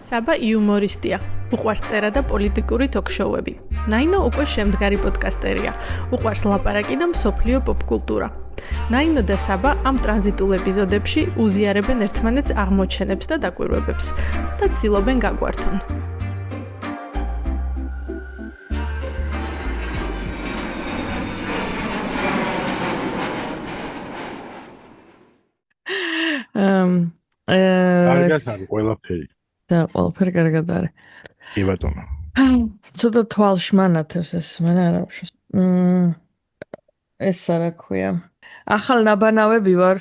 საბა იუმორისტია, უყვარს წერა და პოლიტიკური ток-შოუები. ნაინო უკვე შემდგარი პოდკასტერია, უყვარს ლაპარაკი და მსოფლიო პოპკულტურა. ნაინო და საბა ამ ტრანზიტულ ეპიზოდებში უზიარებენ ერთმანეთს აღმოჩენებს და დაკვირვებებს და ცდილობენ გაგვართონ. კარგად არის ყველაფერი. და ყველაფერი კარგად არის. კი ბატონო. ცოტა თვალში მანათებს ეს, მან არა უშავს. ეს რა ქვია? ახალ ნაბანავები ვარ.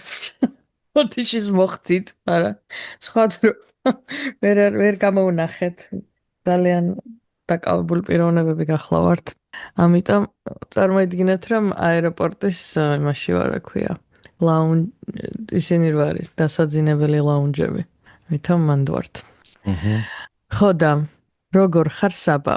ოთიშის მოხდით, არა. სხვა დრო ვერ გამოვნახეთ. ძალიან დაკავებული პიროვნებები გახლავართ. ამიტომ წარმოიდგინეთ, რომ აეროპორტის იმაში ვარ, რა ქვია. ისინი რა არის, დასაძინებელი ლაუნჯები. ვითომ მანდ ვართ. ხო და როგორ ხარ საბა?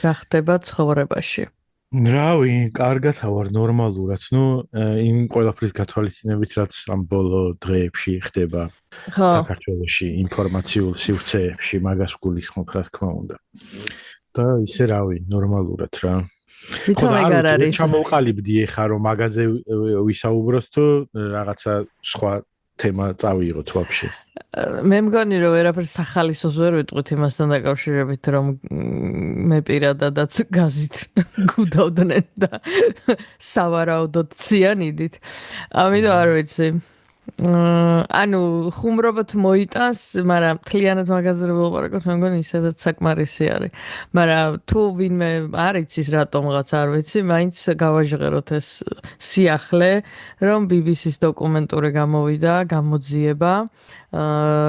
რა ხდება ცხოვრებაში? რავი, კარგად ვარ, ნორმალურად. იმ ყველაფრის გათვალისწინებით, რაც ამ ბოლო დღეებში ხდება საქართველოში, ინფორმაციულ სივრცეებში, მაგას გულისხმობ, რა თქმა უნდა. და ისე რავი, ნორმალურად რა. ვითომ ეგარ არის? ჩამოვყალიბდი ეხა რომ მაგაზე ვისაუბროთ თუ რაღაცა სხვა თემა წავიღოთ ვაფშე. მე მგონი რომ ვერაფერს სახალისოს ვერ ვიტყვით იმასთან დაკავშირებით რომ მე პირადადაც გაზით გუდავდნენ და სავარაუდოდ ციანიდით. ამიტომ არ ვიცი. ანუ ხუმრობთ მოიტანს, მაგრამ მთლიანად მაგაზე რომ ვილაპარაკოთ, მე მგონი ისედაც საკმარისი არის. მაგრამ თუ ვინმე არ იცის რატომღაც არ ვიცი, მაინც გავაჟღეროთ ეს სიახლე, რომ BBC-ს დოკუმენტური გამოვიდა, გამოძიება,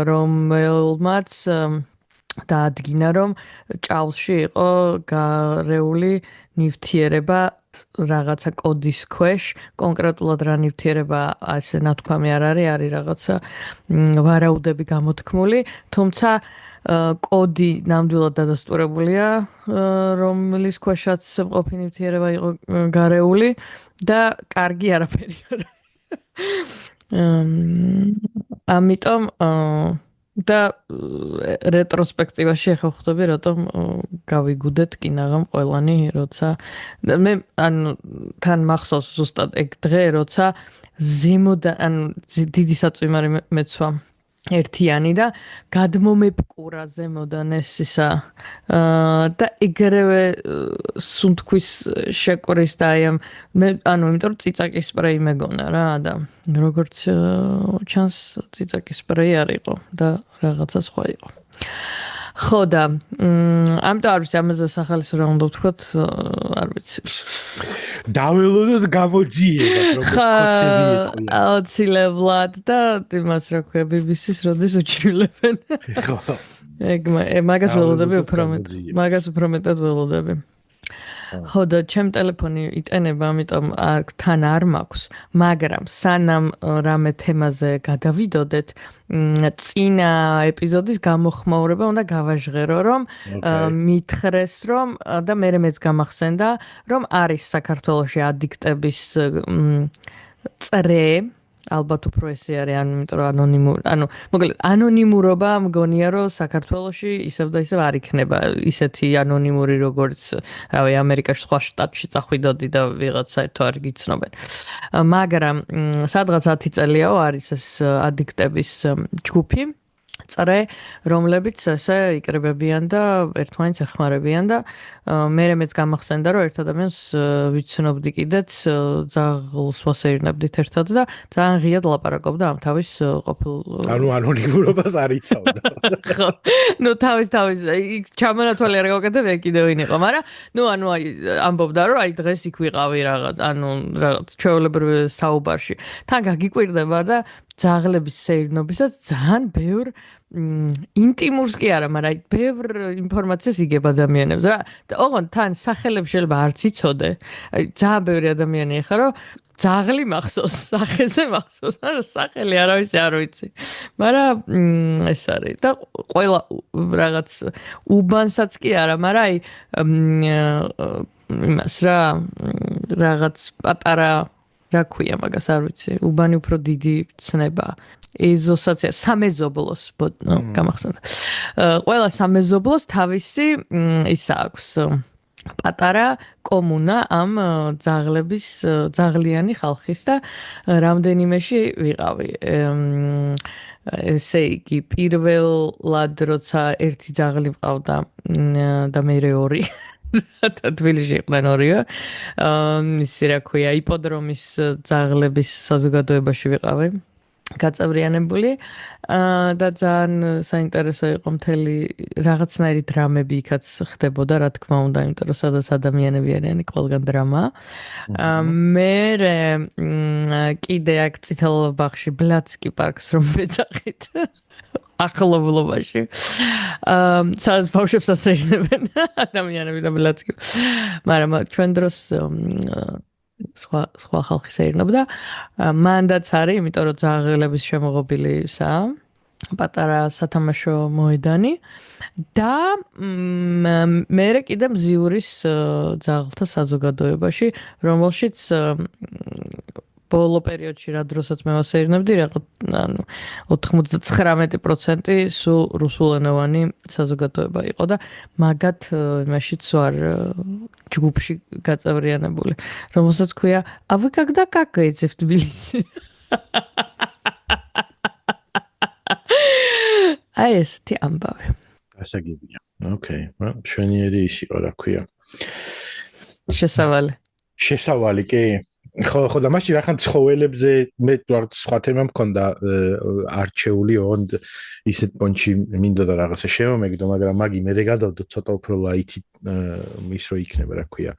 რომელმაც დაადგინა, რომ ჭაულში იყო გარეული ნივთიერება რაღაცა კოდის ქვეშ, კონკრეტულად რა ნივთიერება ასე ნათქვამი არ არის რაღაცა ვარაუდები გამოთქმული, თუმცა კოდი ნამდვილად დადასტურებულია, რომლის ქვეშაც მყოფი ნივთიერება იყო გარეული და კარგი არაფერი არ არის. ამიტომ და რეტროსპექტივაში ახლა ხვდები რატომ გავიგუდეთ კინაღამ ყველანი როცა მე ანუ თან მახსოვს ზუსტად ეგ დღე როცა ზემოდან ანუ დიდი საწვიმარი მეცვა ერთიანი და გადმომეპკურა ზემოდან ეს ისა და ეგრევე სუნთქვის შეკვრის და აი ამ მე ანუ იმიტომ რომ ციცაკის სპრეი მეგონა რა და როგორც ჩანს ციცაკის სპრეი არ იყო და რაღაცა სხვა იყო. ხო და ამიტომ არ ვიცი ამაზე სახალისო რა უნდა ვთქვათ, არ ვიცი. დაველოდოთ გამოძიებას, როგორც კოცები ეტყვია. აუცილებლად და იმას რა ქვია BBC-ს როდის უჩვილებენ. ხო. მაგას ველოდები უფრო მეტად. მაგას უფრო მეტად ველოდები. ხო და ჩემ ტელეფონი იტენება, ამიტომ თან არ მაქვს, მაგრამ სანამ რამე თემაზე გადავიდოდეთ, წინა ეპიზოდის გამოხმაურება უნდა გავაჟღერო, რომ მითხრეს, რომ და მეც გამახსენდა, რომ არის საქართველოში ადიქტების წრე, ალბათ უფრო ესე არის, იმიტომ რომ მოკლედ ანონიმურობა მგონია რომ საქართველოში ისევ და ისევ არ იქნება ისეთი ანონიმური როგორც რავი ამერიკაში სხვა შტატში წახვიდოდი და ვიღაც საერთოდ არ გიცნობენ. მაგრამ სადღაც 10 წელიაო არის ეს ადიქტების ჯგუფი წრე, რომლებიც ესე იკრიბებიან და ერთმანეთს ეხმარებიან და მეც გამახსენდა რომ ერთ ადამიანს ვიცნობდი კიდეც ძაღლს ვასეირნებდით ერთად და ძალიან ღიად ლაპარაკობდა ამ თავის ყოფილ ანუ ანონიმურობას არ იცავდა. ხო. თავის ჩამონათვალი არ გავაკეთებ კიდევ ვინ იყო, მაგრამ აი ამბობდა რომ აი დღეს იქ ვიყავი რაღაც, რაღაც ჩვეულებრივ საუბარში. თან გაგიკვირდება და ძაღლების სეირნობისას ძალიან ბევრ ინტიმურს კი არა, მაგრამ აი ბევრ ინფორმაციას იგებ ადამიანებს რა. ოღონდ თან სახელებს შეიძლება არც იცოდე. აი ძალიან ბევრი ადამიანი ეხა რომ ძაღლი მახსოვს, სახეზე მახსოვს, არა სახელი არავის არ ვიცი. მაგრამ ეს არის და ყველა რაღაც უბანსაც კი არა, მაგრამ აი იმას რა რაღაც პატარა რა ქვია მაგას არ ვიცი უბანი უფრო დიდი ცნება ეზოსაცია სამეზობლოს გამახსენდა ყველა სამეზობლოს თავისი ის აქვს პატარა კომუნა ამ ძაღლიანი ხალხის და რამდენიმეში ვიყავი ესე იგი პირველად როცა ერთი ძაღლი მყავდა და მეორე ორი თბილისში იყვნენ ორიო ისი რა ქვია იპოდრომის ძაღლების საზოგადოებაში ვიყავი გაწევრიანებული და ძალიან საინტერესო იყო მთელი რაღაცნაირი დრამები იქაც ხდებოდა რა თქმა უნდა იმიტომ რომ სადაც ადამიანები არიან ყველგან დრამა მე კიდე აქ წითელ ბაღში ბლაცკი პარკს რომ ვეძახით ახლობლობაში სადაც ბავშვებს ასეირნებენ ადამიანები და ბლაცკი მაგრამ ჩვენ დროს სხვა ხალხი შეერნებდა მანდაც არის იმიტომ რომ ძაღლების შემოღობილისა პატარა სათამაშო მოედანი და მე კიდე მზიურის ძაღლთა საზოგადოებაში რომელშიც ბოლო პერიოდში რა დროსაც მე ვასეირნებდი ანუ 99% სულ რუსულენოვანი საზოგადოება იყო და მაგათ იმაშიც ვარ ჯგუფში გაწევრიანებული რომელსაც ქვია а вы когда какаете в Тбилиси აი ესეთი ამბავი გასაგებია ოკეი მშვენიერი ის იყო რა ქვია შესავალი კი ხო და მაშინ რახან ცხოველებზე მე სხვა თემა მქონდა არჩეული ოღონდ ისეთ პონჩი მინდოდა რაღაცა შევამეგდო მაგრამ მაგი მე გადავდო ცოტა უფრო ლაითი ის რო იქნება რა ქვია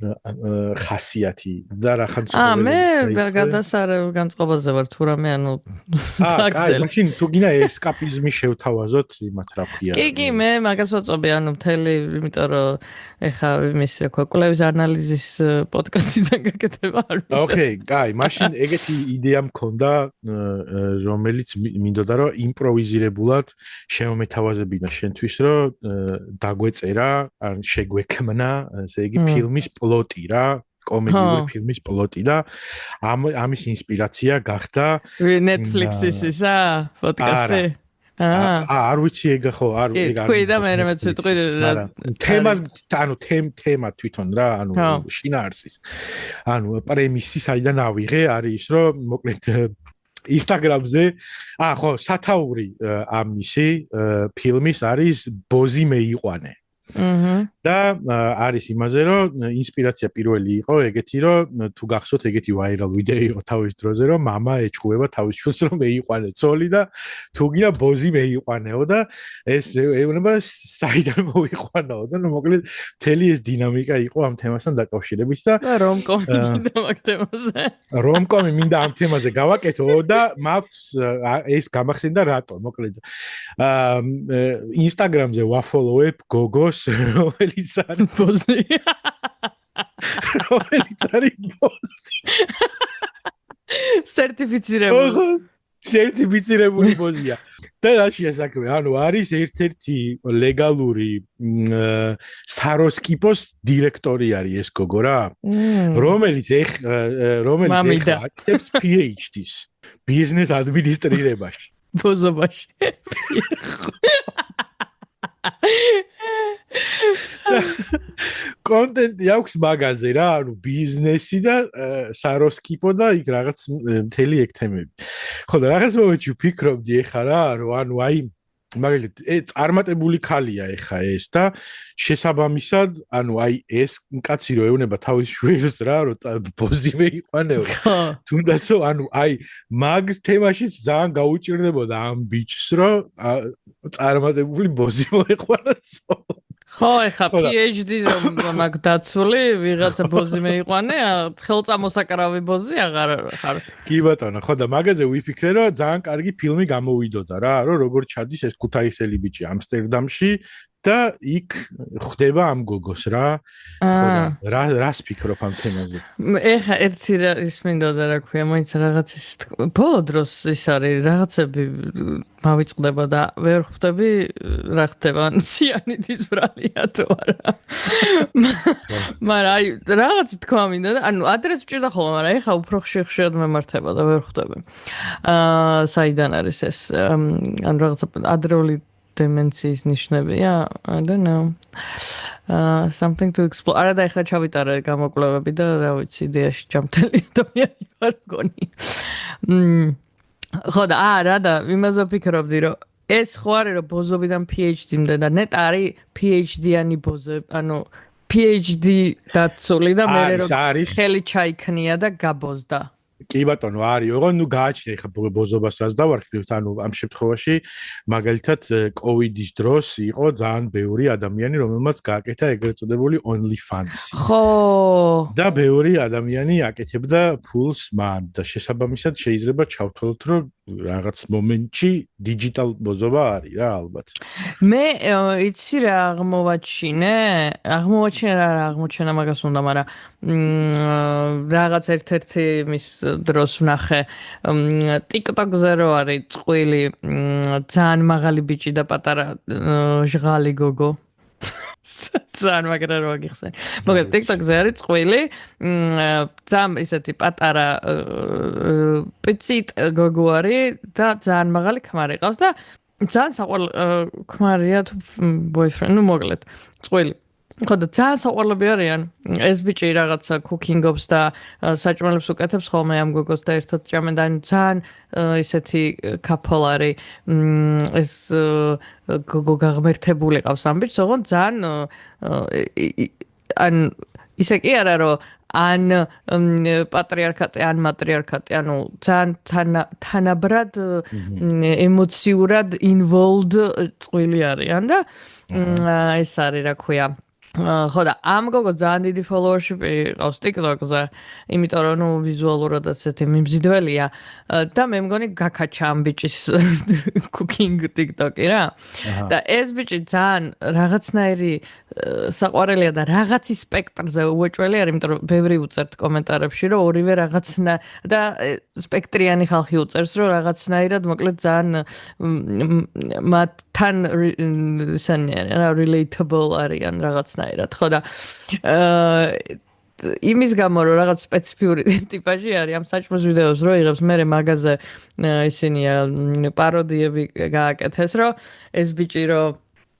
ხასიათი და რახან ცხოველებზე მე გადასარევ განწყობაზე ვარ თუ რამე ანუ კაი მაშინ თუ გინდა ესკაპიზმი შევთავაზოთ იმათ რა ქვია კი მე მაგას ვაწობი ანუ მთელი იმიტომ რომ ეხა იმის რა ქვია კვლევის ანალიზის პოდკასტიდან გაკეთება არ ოკეი კაი მაშინ ეგეთი იდეა მქონდა რომელიც მინდოდა რომ იმპროვიზირებულად შემომეთავაზებინა შენთვის რომ დაგვეწერა ან შეგვექმნა ესე იგი ფილმის პლოტი რა კომედიური ფილმის პლოტი და ამის ინსპირაცია გახდა Netflix-ის ისა პოდკასტი არ ვიცი ეგ ხო არ ეგ არ თქვი და მე მეც ვიტყვი თემას ანუ თემა თვითონ რა ანუ შინაარსის ანუ პრემისი საიდან ავიღე არის ის რომ მოკლედ Instagram-ზე ხო სათაური ამისი ფილმის არის ბოზი მეიყვანე და არის იმაზე რომ ინსპირაცია პირველი იყო ეგეთი რომ თუ გახსოვთ ეგეთი ვაირალ ვიდეო იყო თავის დროზე რომ мама ეჭუება თავის შვილს რომ მეიყვანე ცოლი და თუ გინდა ბოზი მეიყვანეო და ეს ეუბნება საიდან მოიყვანაო და მოკლედ მთელი ეს დინამიკა იყო ამ თემასთან დაკავშირებით და რომკომი მინდა მაგ თემაზე რომკომი მინდა ამ თემაზე გავაკეთო და მაქვს ეს გამახსენდა რატო მოკლედ Instagram-ზე ვაფოლოებ გოგოს რომელიც არის ბოზი სერტიფიცირებული ბოზია და რაშია საქმე ანუ არის ერთ-ერთი ლეგალური საროსკიპოს დირექტორი არის ეს გოგო რა რომელიც აკეთებს PhD-ს ბიზნეს ადმინისტრირებაში ბოზობაში კონტენტი აქვს მაგაზე რა, ანუ ბიზნესი და საროსკიპო და იქ რაღაც მთელი ეგ თემები. ხო და რაღაც მომენტში ვფიქრობდი ეხა რა, რომ ანუ აი მაგალითად წარმატებული ქალია ეხა ეს და შესაბამისად, ანუ აი ეს კაცი რო ეუნება თავის შვილს რა, რომ ბოზი მეიყვანეო. თუნდაც ანუ აი მაგ თემაშიც ძალიან გაუჭირდებოდა ამ ბიჭს, რომ წარმატებული ბოზი მოეყვანასო. ხო, ეხა PhD რომ მაგ დაცული, ვიღაცა ბოზი მეიყვანე, ხელწამოსაკრავი ბოზი აღარ ხარ. კი ბატონო, ხო და მაგაზე ვიფიქრე, რომ ძალიან კარგი ფილმი გამოვიდოდა რა, რომ როგორ ჩადის ეს ქუთაისელი ბიჭი ამსტერდამში და იქ ხვდება ამ გოგოს რა. ხო, რას ფიქრობ ამ თემაზე? ეხა ერთი ის მინდოდა რა ქვია, მაინც რაღაც ის ბოლო დროს ის არის რაღაცები მავიწყდება და ვერ ხვდები რა ხდება, სიანიდის ბრალია თუ არა. მაგრამ აი რაღაც თქვა მინდა და ანუ ადრეს ვჭირდა ხოლმე, მაგრამ ეხა უფრო ხშირად მემართება და ვერ ხვდები. საიდან არის ეს? ანუ რაღაცა ადრეული დემენციის ნიშნებია? I don't know. Something to explore. არა და ეხლა ჩავიტარე გამოკვლევები და რა ვიცი, იდეაში ჯამთელი ადამიანი ვარ მგონი. ხო და რა და იმაზე ვფიქრობდი, რომ ეს ხო არის, რომ ბოზობიდან PhD-მდე და ნეტ არის PhD-იანი ბოზები, ანუ PhD დაცული და მე რომ ხელი ჩაიქნია და გაბოზდა. კი ბატონო, არის. ოღონდ ნუ გააჩნია ხა ბოზობასაც დავარქრევთ, ანუ ამ შემთხვევაში მაგალითად COVID-ის დროს იყო ძალიან ბევრი ადამიანი, რომელმაც გააკეთა ეგრეთ წოდებული OnlyFans. ხო. და ბევრი ადამიანი აკეთებდა ფულს მან და შესაბამისად შეიძლება ჩავთვალოთ, რომ რაღაც მომენტში დიჯიტალ ბოზობა არის რა ალბათ. მე იცი რა აღმოაჩინა მაგას უნდა, მაგრამ რაღაც ერთ-ერთი მის დროს ვნახე TikTok-ზე რო არის წყვილი ძალიან მაღალი ბიჭი და პატარა ჟღალი გოგო. ძალიან მაგრა რო აგიხსენ. მოგეთ TikTok-ზე არის წყვილი ძალიან ისეთი პატარა პიცით გოგო არის და ძალიან მაღალი ქმარი ყავს და ძალიან საყვარელი ქმარია თუ boyfriend, ნუ მოკლედ წყვილი. ხო და ძალიან საყვარლები არიან. ეს ბიჭი რაღაცა cooking-ობს და საჭმელებს უკეთებს ხოლმე ამ გოგოს და ერთად ჭამენ და ძალიან ისეთი couple არის. ეს გოგო გაღმერთებული ყავს ამ ბიჭს, ოღონდ ძალიან ან ისე კი არა რომ ან პატრიარქატი, ან მატრიარქატი, ანუ ძალიან თანაბრად ემოციურად involved წყვილი არიან და ეს არის რა ქვია. ხო და ამ გოგო ძალიან დიდი followership ყავს TikTok-ზე, იმიტომ რომ ნუ ვიზუალურადაც ესეთი მიმზიდველია და მე მგონი გაქაჩა ამ ბიჭის cooking TikTok-ი რა. და ეს ბიჭი ძალიან რაღაცნაირი საყვარელია და რაღაცის სპექტრზე უეჭველი არის, იმიტომ რომ ბევრი უწერთ კომენტარებში, რომ ორივე რაღაცნა და სპექტრიანი ხალხი უწერს, რომ რაღაცნაირად მოკლედ ძალიან მათთან relatable არიან რაღაცნაირად, ხო და იმის გამო რომ რაღაც სპეციფიური ტიპაჟი არის ამ საჭმლის ვიდეოს რო იღებს, მე მაგაზე ისინია პაროდიები გააკეთეს, რომ ეს ბიჭი რო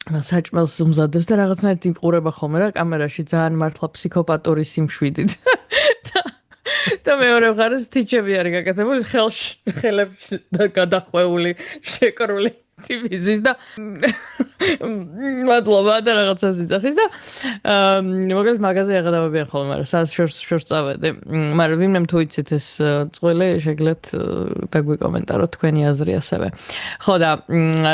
საჭმელს უმზადებს და რაღაცნაირად იყურება ხოლმე რა კამერაში ძალიან მართლა ფსიქოპატური სიმშვიდით. და მეორე მხარეს თიჩები არის გაკეთებული ხელებში და გადახვეული შეკრული ტიპის და მადლობა და რაღაცა სიძახის და მოკლედ მაგაზე აღდავებიან ხოლმე, მაგრამ სას შორს წავედი. მაგრამ ვინმემ თუ იცით ეს წყვილი, შეგიძლიათ დაგვიკომენტაროთ თქვენი აზრი ასევე. ხო და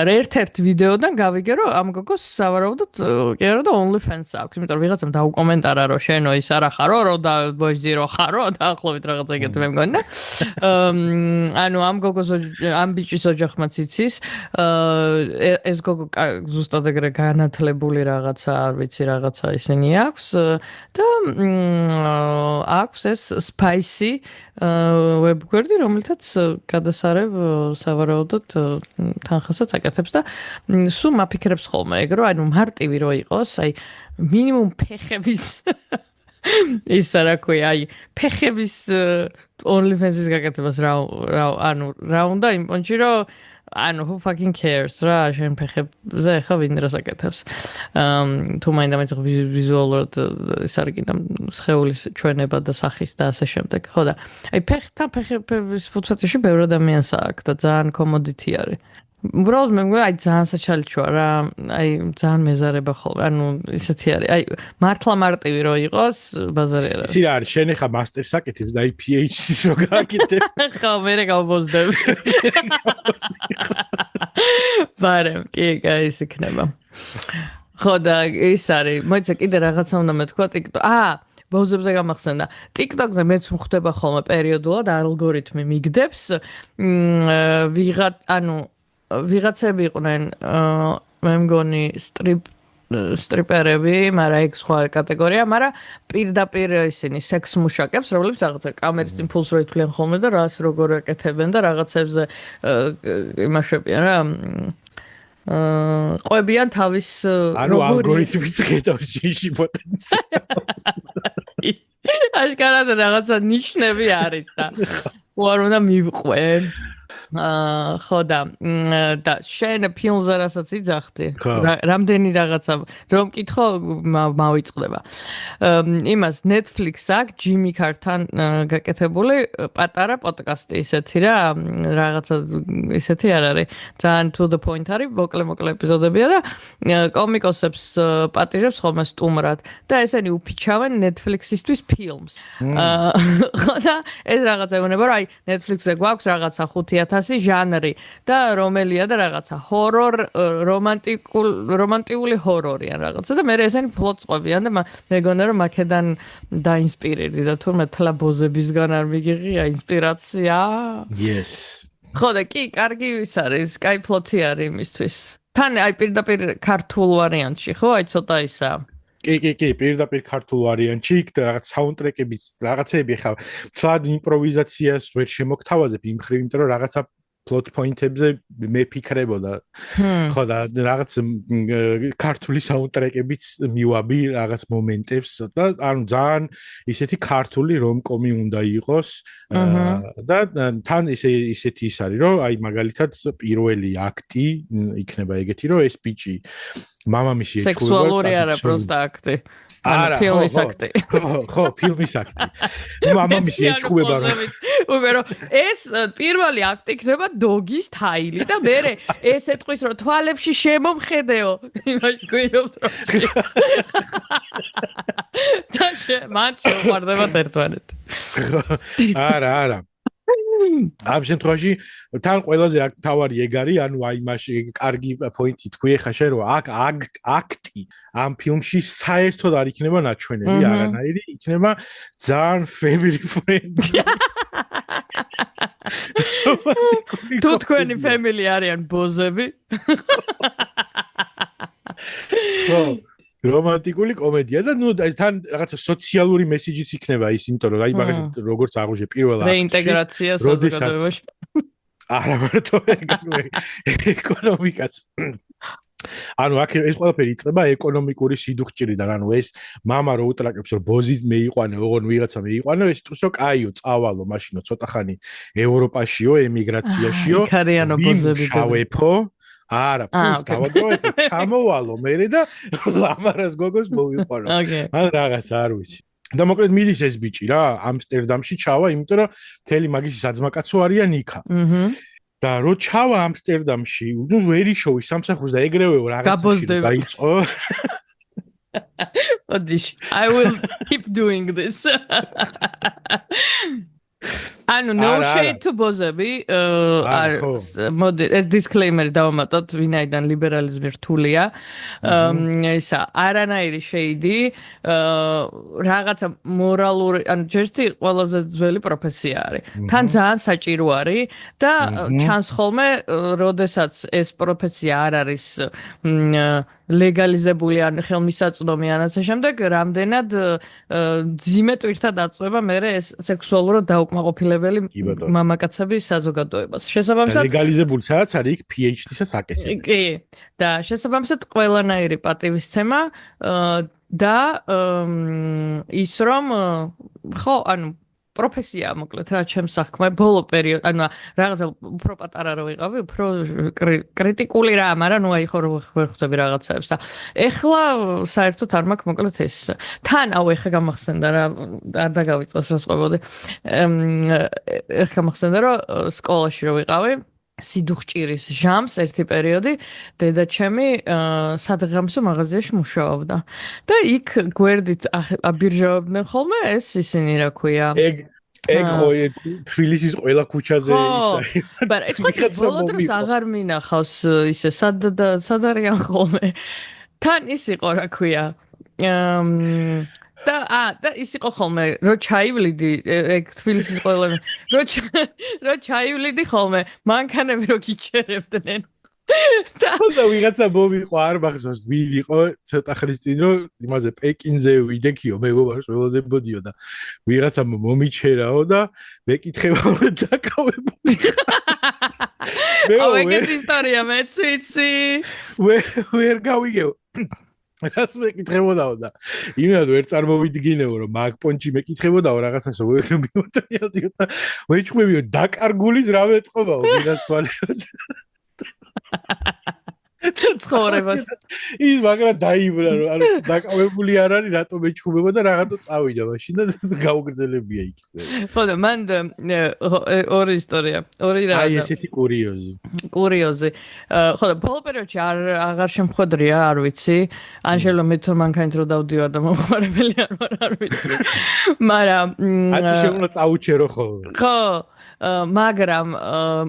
ერთ-ერთ ვიდეოდან გავიგე, რომ ამ გოგოს სავარაუდოდ კი არა და OnlyFans აქვს, იმიტომ რომ ვიღაცამ დაუკომენტარა, რომ შენო ის არა ხარო, რომ და ვეჯდი რო ხარო, დაახლოებით რაღაცა ეგეთი მე მგონი და ანუ ამ გოგოს ამ ბიჭის ოჯახმაც იცის ეს გოგო ზუსტად ეგრე განათლებული რაღაცა, არ ვიცი რაღაცა ისინი აქვს და აქვს ეს spicy webguard-ი, რომელთაც გადასარევ სავარაუდოდ თანხასაც აკეთებს და სულ მაფიქრებს ხოლმე ეგ რომ ანუ მარტივი რო იყოს, აი მინიმუმ ფეხების ისა რა ქვია, აი ფეხების OnlyFans-ის გაკეთებას ანუ რა უნდა იმ პონჩი რომ ანუ who fucking cares რა შენ ფეხებზე ხა ვინ რას აკეთებს თუ მაინდა-მაინც ვიზუალურად ის არის კიდე სხეულის ჩვენება და სახის და ასე შემდეგ ხო და აი ფეხების ფუძვეთში ბევრი ადამიანს აქვს და ძალიან commodity არის უბრალოდ მე მგონი აი ძალიან საჩალიჩოა რა აი ძალიან მეზარება ხოლმე ანუ ისეთი არის აი მართლა მარტივი რო იყოს ბაზარი არა ისი რა არის შენ ხა მასტერს აკეთებ და აი PhD-ს რო გააკეთებ ხო მე გავბოზდები ბარემ კი ის იქნება ხო და ის არის მოიცა კიდე რაღაცა უნდა მეთქვა TikTok ბოზებზე გამახსენდა TikTok-ზე მეც მხდება ხოლმე პერიოდულად ალგორითმი მიგდებს ვიღაცები იყვნენ მე მგონი სტრიპერები, მაგრამ ეგ სხვა კატეგორია, მაგრამ პირდაპირ ისინი სექს მუშაკებს, რომლებიც რაღაცა კამერის წინ ფულს რო ითვლიან ხოლმე და რას როგორ ეკეთებენ და რაღაცებზე იმაშვებიან რა ყვებიან თავის ალგორითმის ხედავს ჯიში პოტენციალს. აშკარად რაღაცა ნიშნები არის და უარ უნდა მივყვე. ხო და შენ ფილმზე რასაც იძახდი, რამდენი რაღაცა რომ მკითხო მავიწყდება. იმას Netflix აქვს ჯიმი კართან გაკეთებული პატარა პოდკასტი ისეთი რა, რაღაცა ისეთი არ არის. ძალიან to the point არის, მოკლე ეპიზოდებია და კომიკოსებს პატიჟებს ხოლმე სტუმრად და ესენი უფიჩავენ Netflix-ისთვის ფილმს. ხო და ეს რაღაცა ეუბნება, რომ აი Netflix-ზე გვაქვს რაღაცა 5000 ჟანრი და რომელია და რაღაცა ჰორორ, რომანტიკული ჰორორი ან რაღაცა და მე ესენი ფლოტს ყვებიან და მეგონა რომ აქედან დაინსპირირდი და თურმე თლაბოზებისგან არ მიგიღია ინსპირაცია. Yes. ხო და კი, კარგი ის არის, კაი ფლოტი არის იმისთვის. თან აი პირდაპირ ქართულ ვარიანტში, ხო? აი ცოტა ისა. კი, პირდაპირ ქართულ ვარიანტში და რაღაც საუნდტრეკების რაღაცები ხა ცალად იმპროვიზაციას ვერ შემოგთავაზებ იმ ხრივ, იმიტომ რომ რაღაცა plot point-ებზე მე ფიქრებოდა. ხო და რაღაც ქართული საუნდტრეკებიც მივაბი რაღაც მომენტებს და ანუ ძალიან ისეთი ქართული რომკომი უნდა იყოს და თან ისეთი ის არის რომ აი მაგალითად პირველი აქტი იქნება ეგეთი რომ ეს ბიჭი მამამისი ეჭვება სექსუალური არა პროსტა აქტი. არა, ფილმის აქტი. ხო, ფილმის აქტი. მამამისი ეჭვება რომ უკვე რომ ეს პირველი აქტი იქნება დოგის თაილი და მე ეს ეთქვის რომ თვალებში შემომხედეო. იმაში გვინობს რომ და მათ შეყვარდებათ ერთმანეთი. არა. ამ შემთხვევაში თან ყველაზე თავარი ეგ არის, ანუ აი მაშინ კარგი პოინტი თქვი ხა შენ რომ აქ აქტი ამ ფილმში საერთოდ არ იქნება ნაჩვენები, არანაირი, იქნება ძალიან family friendly. თუ თქვენი family არიან ბოზები. ხო. რომანტიკული კომედია და ნუ თან რაღაცა სოციალური მესიჯიც იქნება ის, იმიტომ რომ აი მაგალითად როგორც აღვიჟე პირველ აქტში რეინტეგრაცია საზოგადოებაში. არა მარტო ეკონომიკაც. ანუ აქ ეს ყველაფერი იწყება ეკონომიკური სიდუხჭირიდან, ანუ ეს мама რო უტრაკებს რომ ბოზი მეიყვანე, ოღონ ვიღაცა მეიყვანე, ეს თქოს რომ კაიო, წავალო მაშინო ცოტა ხანი ევროპაშიო, ემიგრაციაშიო, იქარიანო ბოზები შავეფო არა, ფულს დავაგროვებ, ჩამოვალო მერე და ლამარას გოგოს მოვიყვანო. ან რაღაც არ ვიცი. და მოკლედ მიდის ეს ბიჭი რა, ამსტერდამში ჩავა, იმიტომ რომ თელი მაგისი საძმაკაცო არიან იქა. და რო ჩავა ამსტერდამში, ნუ ვერი შოვის სამსახურს და ეგრევე რაღაცაში დაიწყო. I will keep doing this. ანუ no shade to ბოზები, მოდი ეს disclaimer დავამატოთ, ვინაიდან ლიბერალიზმი რთულია. ისა არანაირი shade, რაღაცა მორალური, ანუ ჯერჯერობით ყველაზე ძველი პროფესია არის. თან ძალიან საჭირო არის და ჩანს ხოლმე, როდესაც ეს პროფესია არ არის ლეგალიზებული ან ხელმისაწვდომი ან ასე შემდეგ, რამდენად ძიმე ტვირთად აწვება მე ეს სექსუალურად დაუკმაყოფილებელი მამაკაცების საზოგადოებას. შესაბამისად ლეგალიზებული სადაც არის იქ PhD-საც აკეთებს. კი, და შესაბამისად ყველანაირი პატივისცემა და ის რომ ხო, ანუ პროფესია მოკლედ რა ჩემს საქმე ბოლო პერიოდ ანუ რაღაცა უფრო პატარა რო ვიყავი უფრო კრიტიკული რა მაგრამ ნუ აი ხო ვერ ხვდები რაღაცაებს და ეხლა საერთოდ არ მაქვს მოკლედ ეს თან აუ ეხლა გამახსენდა რა არ დაგავიწყოს რა სყვებოდი ეხლა გამახსენდა რომ სკოლაში რო ვიყავი სიდუხჭირის ჟამს ერთი პერიოდი დედაჩემი სადღამსო მაღაზიაში მუშაობდა და იქ გვერდით აბირჟავებდნენ ხოლმე ეს ისინი რა ქვია ეგ ხო თბილისის ყველა ქუჩაზე ისე მაგრამ ეს ხო ბოლოდროს აღარ მინახავს ისე სად არიან ხოლმე თან ის იყო რა ქვია და ის იყო ხოლმე რო ჩაივლიდი ეგ თბილისის ყველა რო ჩაივლიდი ხოლმე მანქანები რო გიჩერებდნენ და ვიღაცა მომიყო არ მახსოვს ვინ იყო ცოტა ხნის წინ რომ იმაზე პეკინზე ვიდექიო მეგობარს ველოდებოდიო და ვიღაცა მომიჩერაო და მეკითხებაო დაკავებული აუ ეგეთი ისტორია მეც ვიცი ვერ გავიგეო რას მეკითხებოდაო და იმედად ვერ წარმოვიდგინეო რომ მაგ პონჩი მეკითხებოდაო რაღაცას ვერ მივუტანიოდიო და ვეჭმევიო დაკარგულის რა მეტყობაო ვიღაცვალიო ცხოვრებას ის მაგრამ დაიბრა რომ ანუ დაკავებული არ არის რატომ ეჩხუბება და რაღაცა წავიდა მაშინ და გაუგრძელებია იქ. ხო და მან ორი ისტორია ორი რა აი ესეთი კურიოზი ხო და ბოლო პერიოდში აღარ შემხვედრია არ ვიცი ან შეიძლება მე თუ მანქანით რო დავდივარ და მომხმარებელი არ ვიცი მაგრამ ათი შეუნა წაუჩერო ხო მაგრამ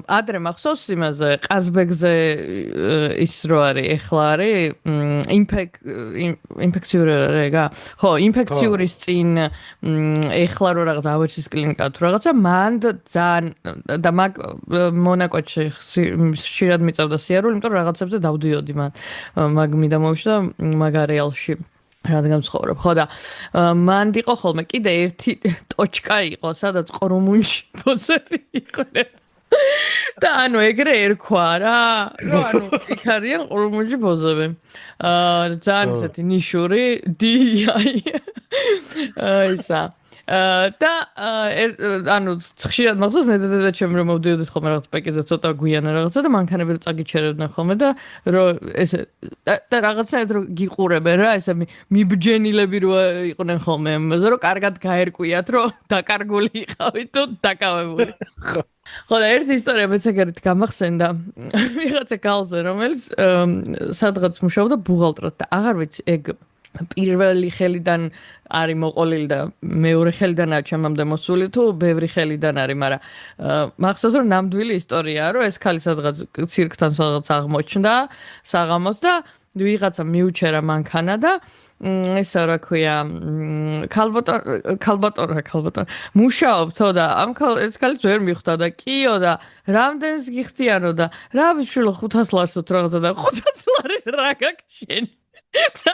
ადრე მახსოვს იმაზე ყაზბეგზე ის რო არის ეხლა არის ინფექციური რეგა ხო ინფექციის წინ ეხლა რო რაღაც ავეცის კლინიკა თუ რაღაცა მან ძალიან და მაგ მონაკოჩი ხშირად მიწევდა სიარული იმიტომ რომ რაღაცებზე დავდიოდი მან მაგ მიდამოვშა მაგ არეალში რადგან ცხოვრობ ხო და მან იყო ხოლმე კიდე ერთი ტოჩკა იყო სადაც ყრუმუნში ბოზები იყვნენ და ანუ ეგრე ერქვა რა რომ ანუ იქ არიან ყრუმუნში ბოზები ძალიან ისეთი ნიშური DIY ისა და ანუ ხშირად მახსოვს მე და ჩემი რომ მოვდიოდით ხოლმე რაღაც პეკიზე ცოტა გვიანა რაღაცა და მანქანები რო წაგიჩერებდნენ ხოლმე და რომ ესე და რაღაცნაირად რო გიყურებენ რა ესე მიბჯენილები რო იყვნენ ხოლმე ამაზე რომ კარგად გაერკვიათ რომ დაკარგული იყავით თუ დაკავებული ხო და ერთი ისტორია მეც ეგრეთ გამახსენდა ვიღაცა გალზე რომელიც სადღაც მუშაობდა ბუღალტრად და აღარ ვიცი ეგ პირველი ხელიდან არის მოყოლილი და მეორე ხელიდანაა ჩემამდე მოსული თუ ბევრი ხელიდან არის, მაგრამ მახსოვს რომ ნამდვილი ისტორიაა, რომ ეს ქალი სადღაც ცირკთან სადღაც აღმოჩნდა საღამოს და ვიღაცა მიუჩერა მანქანა და ესა რა ქვია ქალბატონი მუშაობთო და ამ ეს ქალიც ვერ მიხვდა და კიო და რამდენს გიხდიანო და რა ვიშვილო 500 ლარსოთ რაღაცა და 500 ლარის რა გაგშენი და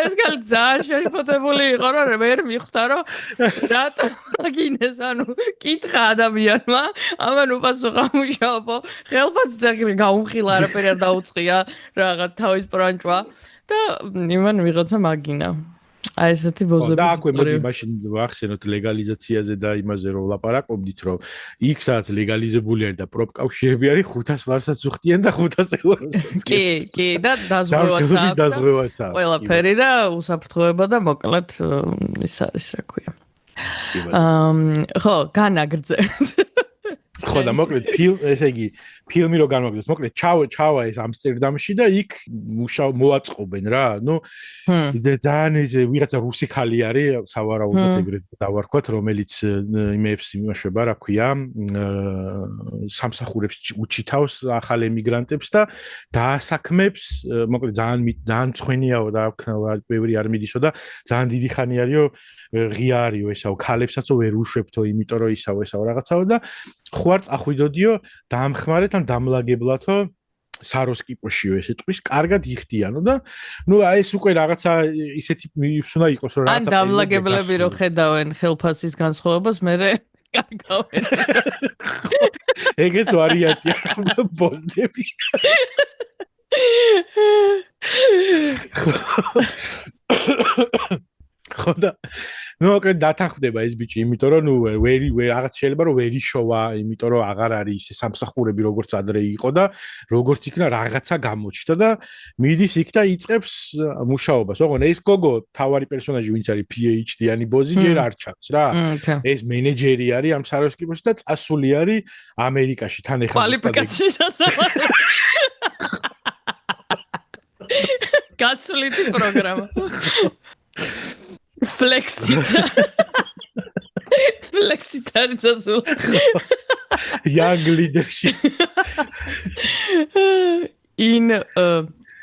ეს კაცი ძალიან შეშფოთებული იყო რომ ვერ მიხვდა რომ რატო მაგინეს ანუ კითხა ადამიანმა ამან უპასუხა მუშაობო ხელფასი ძაგრი გაუმხილა არაფერი არ დაუწყია რაღაც თავის ბრანჭვა და იმან ვიღაცა მაგინა აი ესეთი ბოზები და აქვე მოდი მაშინ ვახსენოთ ლეგალიზაციაზე და იმაზე რომ ვლაპარაკობდით რომ იქ სადაც ლეგალიზებული არის და პროპკავშირები არის 500 ლარსაც უხდიან და 500 ევროსაც კი და დაზღვევაც აქვს ყველაფერი და უსაფრთხოება და მოკლედ ის არის რა ქვია ხო განაგრძე ხო და მოკლედ ესე იგი ფილმი რო განვაგრძელოთ მოკლედ ჩავა ეს ამსტერდამში და იქ მოაწყობენ რა ნუ ძალიან ეს ვიღაცა რუსი ხალი არის სავარაუდოდ ეგრეთ დავარქვათ რომელიც იმებს იმაშვება რა ქვია სამსახურებს უჩითავს ახალ ემიგრანტებს და დაასაქმებს მოკლედ ძალიან მწვენიაო და ბევრი არ მიდისო და ძალიან დიდი ხანი არისო ღია არისო ესაო ქალებსაც ვერ უშვებთო იმიტომ რომ ისაო რაღაცაო და ხوار წახვიდოდიო დაამხმარეთ ან დამლაგებლათო საროსკიპოშიო ესე ტყვის კარგად იხდიანო და ნუ აი ეს უკვე რაღაცა ისეთი უნდა იყოს რომ რაღაცა ან დამლაგებლები რო ხედავენ ხელფასის განსხვავებას მე კარგავენ ეგეც ვარიანტია ბოზდები ხო და ნუ აკრე დათანხმდება ეს ბიჭი იმიტომ რომ ნუ ვერ რაღაც შეიძლება რომ ვერ იშოვა იმიტომ რომ აღარ არის ისე სამსახურები როგორც ადრე იყო და როგორც იქნა რაღაცა გამოჩნდა და მიდის იქ და იწყებს მუშაობას ოღონდ ეს გოგო თავარი პერსონაჟი ვინც არის PhD-იანი ბოზი ჯერ არ ჩანს რა ეს მენეჯერი არის ამ საროსკიპოში და წასული არის ამერიკაში თან ეხლა კვალიფიკაციის ასამართი გაცვლითი პროგრამა Flexitarizasul. Young leadership.